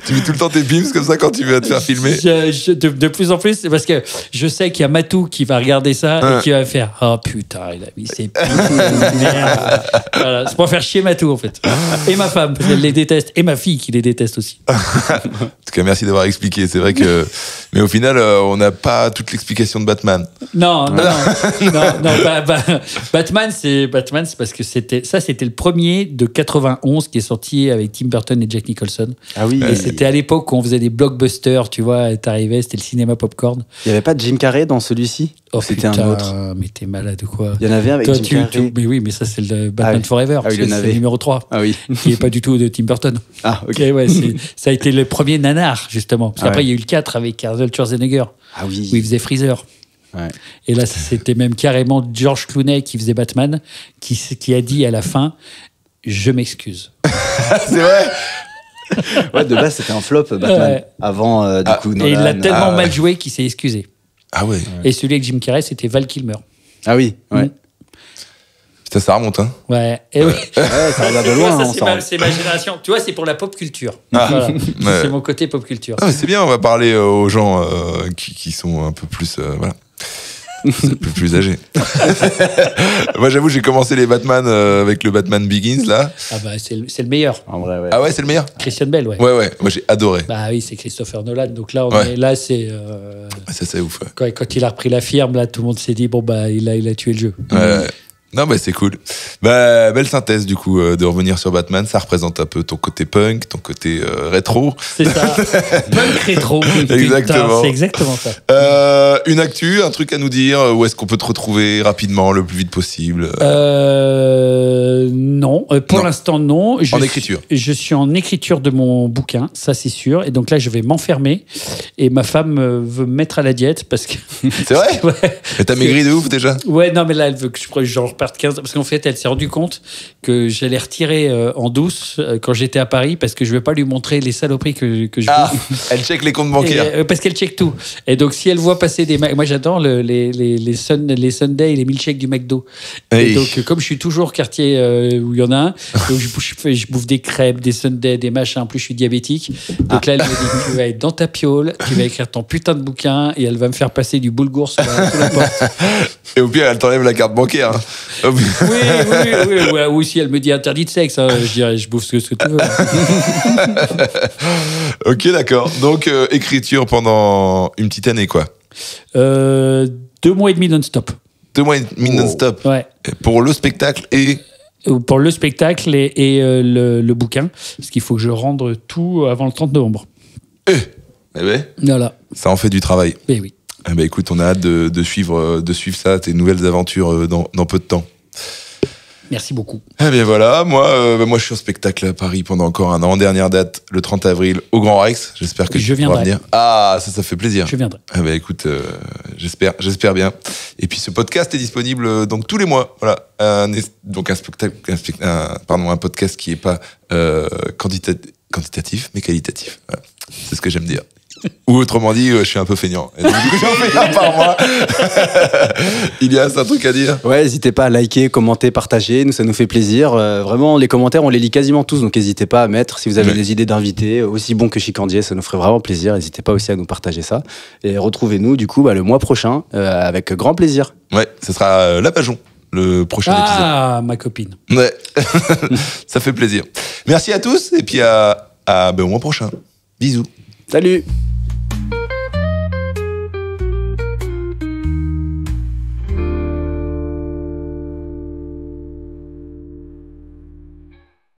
Tu mets tout le temps tes pimps comme ça quand tu veux te faire filmer? De plus en plus, parce que je sais qu'il y a Matou qui va regarder ça et qui va faire oh putain, il a mis ses pimps. Merde. Voilà, c'est pour faire chier Matou en fait. Et ma femme, parce qu'elle les déteste. Et ma fille qui les déteste aussi. En tout cas, merci d'avoir expliqué. C'est vrai que. Mais au final, on n'a pas toute l'explication de Batman. Non, Batman, c'est parce que c'était le premier de 91 qui est sorti avec Tim Burton et Jack Nicholson. Ah oui. Et c'était à l'époque où on faisait des blockbusters, tu vois, t'arrivais, c'était le cinéma popcorn. Il n'y avait pas de Jim Carrey dans celui-ci? Oh, c'était putain, un autre. Mais t'es malade ou quoi? Il y en avait un avec Toi, Jim Carrey. Mais oui, mais ça c'est le Batman Forever. Ah oui, c'est le numéro 3. Ah oui. Qui n'est pas du tout de Tim Burton. Ah, ok. Ouais, ça a été le premier nanar, justement. Parce qu'après, il y a eu le 4 avec Arnold Schwarzenegger. Ah oui. Où il faisait Freezer. Ouais. Et là, c'était même carrément George Clooney qui faisait Batman, qui a dit à la fin, je m'excuse. C'est vrai. Ouais, de base, c'était un flop, Batman. Ouais. Avant, du coup, Nolan. Et il l'a tellement mal joué qu'il s'est excusé. Ah ouais. Et celui avec Jim Carrey, c'était Val Kilmer. Ah oui, ouais. Putain, ça remonte, hein. Ouais, et oui. Ouais, ça regarde de loin. C'est ma génération. Tu vois, c'est pour la pop culture. Voilà. Ouais. C'est mon côté pop culture. Ah, mais c'est bien, on va parler aux gens qui sont un peu plus... voilà. Un peu plus âgés. Moi, j'avoue, j'ai commencé les Batman avec le Batman Begins, là. Ah bah, c'est le meilleur. En vrai, ouais. Ah ouais, c'est le meilleur? Christian Bale, ouais. Ouais, moi, j'ai adoré. Bah oui, c'est Christopher Nolan. Donc là, là c'est... Ça, c'est ouf. Ouais. Quand il a repris la firme, là, tout le monde s'est dit, bon, bah, il a tué le jeu. Ouais. Non, bah c'est cool. Bah, belle synthèse, du coup, de revenir sur Batman. Ça représente un peu ton côté punk, ton côté rétro. C'est ça. Punk rétro. Exactement. C'est exactement ça. Une actu, un truc à nous dire? Où est-ce qu'on peut te retrouver rapidement, le plus vite possible? Non. Pour l'instant, non. En écriture? Je suis en écriture de mon bouquin, ça c'est sûr. Et donc là, je vais m'enfermer. Et ma femme veut me mettre à la diète parce que... C'est vrai? Ouais. Et t'as maigri de ouf, déjà? Ouais, non, mais là, elle veut que je reparte 15... Parce qu'en fait, elle s'est rendue compte que j'allais retirer en douce quand j'étais à Paris parce que je ne veux pas lui montrer les saloperies que je bouffe. Elle check les comptes bancaires. Parce qu'elle check tout. Et donc, si elle voit passer des... Moi, j'adore les Sundays et les milkshakes du McDo. Et donc, comme je suis toujours quartier où il y en a un, donc je bouffe des crêpes, des Sundays, des machins. En plus, je suis diabétique. Donc là, elle me dit, tu vas être dans ta piole, tu vas écrire ton putain de bouquin et elle va me faire passer du boulgour sous la porte. Et au pire, elle t'enlève la carte bancaire. Hein. Oui. Ou si elle me dit interdit de sexe, hein, je dirais, je bouffe ce que tu veux. Ok, d'accord. Donc, écriture pendant une petite année, quoi. 2 mois et demi non-stop. 2 mois et demi non-stop. Ouais. Pour le spectacle et... Pour le spectacle et le bouquin, parce qu'il faut que je rende tout avant le 30 novembre. Eh ben, voilà. Ça en fait du travail. Eh oui. Eh ben, écoute, on a hâte de suivre ça, tes nouvelles aventures dans peu de temps. Merci beaucoup. Eh bien voilà, moi je suis en spectacle à Paris pendant encore un an. Dernière date, le 30 avril, au Grand Rex. J'espère que tu pourras venir. Ah, ça fait plaisir. Je viendrai. Eh ben écoute, j'espère bien. Et puis ce podcast est disponible donc tous les mois. Voilà, donc un podcast qui est pas quantitatif mais qualitatif. Voilà. C'est ce que j'aime dire. Ou autrement dit, je suis un peu feignant. Et donc, du coup, j'en fais un par mois. Ilias, un truc à dire? Ouais, n'hésitez pas à liker, commenter, partager. Nous, ça nous fait plaisir. Vraiment, les commentaires, on les lit quasiment tous. Donc, n'hésitez pas à mettre. Si vous avez des idées d'invités, aussi bons que Chicandier, ça nous ferait vraiment plaisir. N'hésitez pas aussi à nous partager ça. Et retrouvez-nous, du coup, le mois prochain, avec grand plaisir. Ouais, ce sera La Pajon, le prochain épisode. Ah, ma copine. Ouais, ça fait plaisir. Merci à tous. Et puis au mois prochain. Bisous. Salut!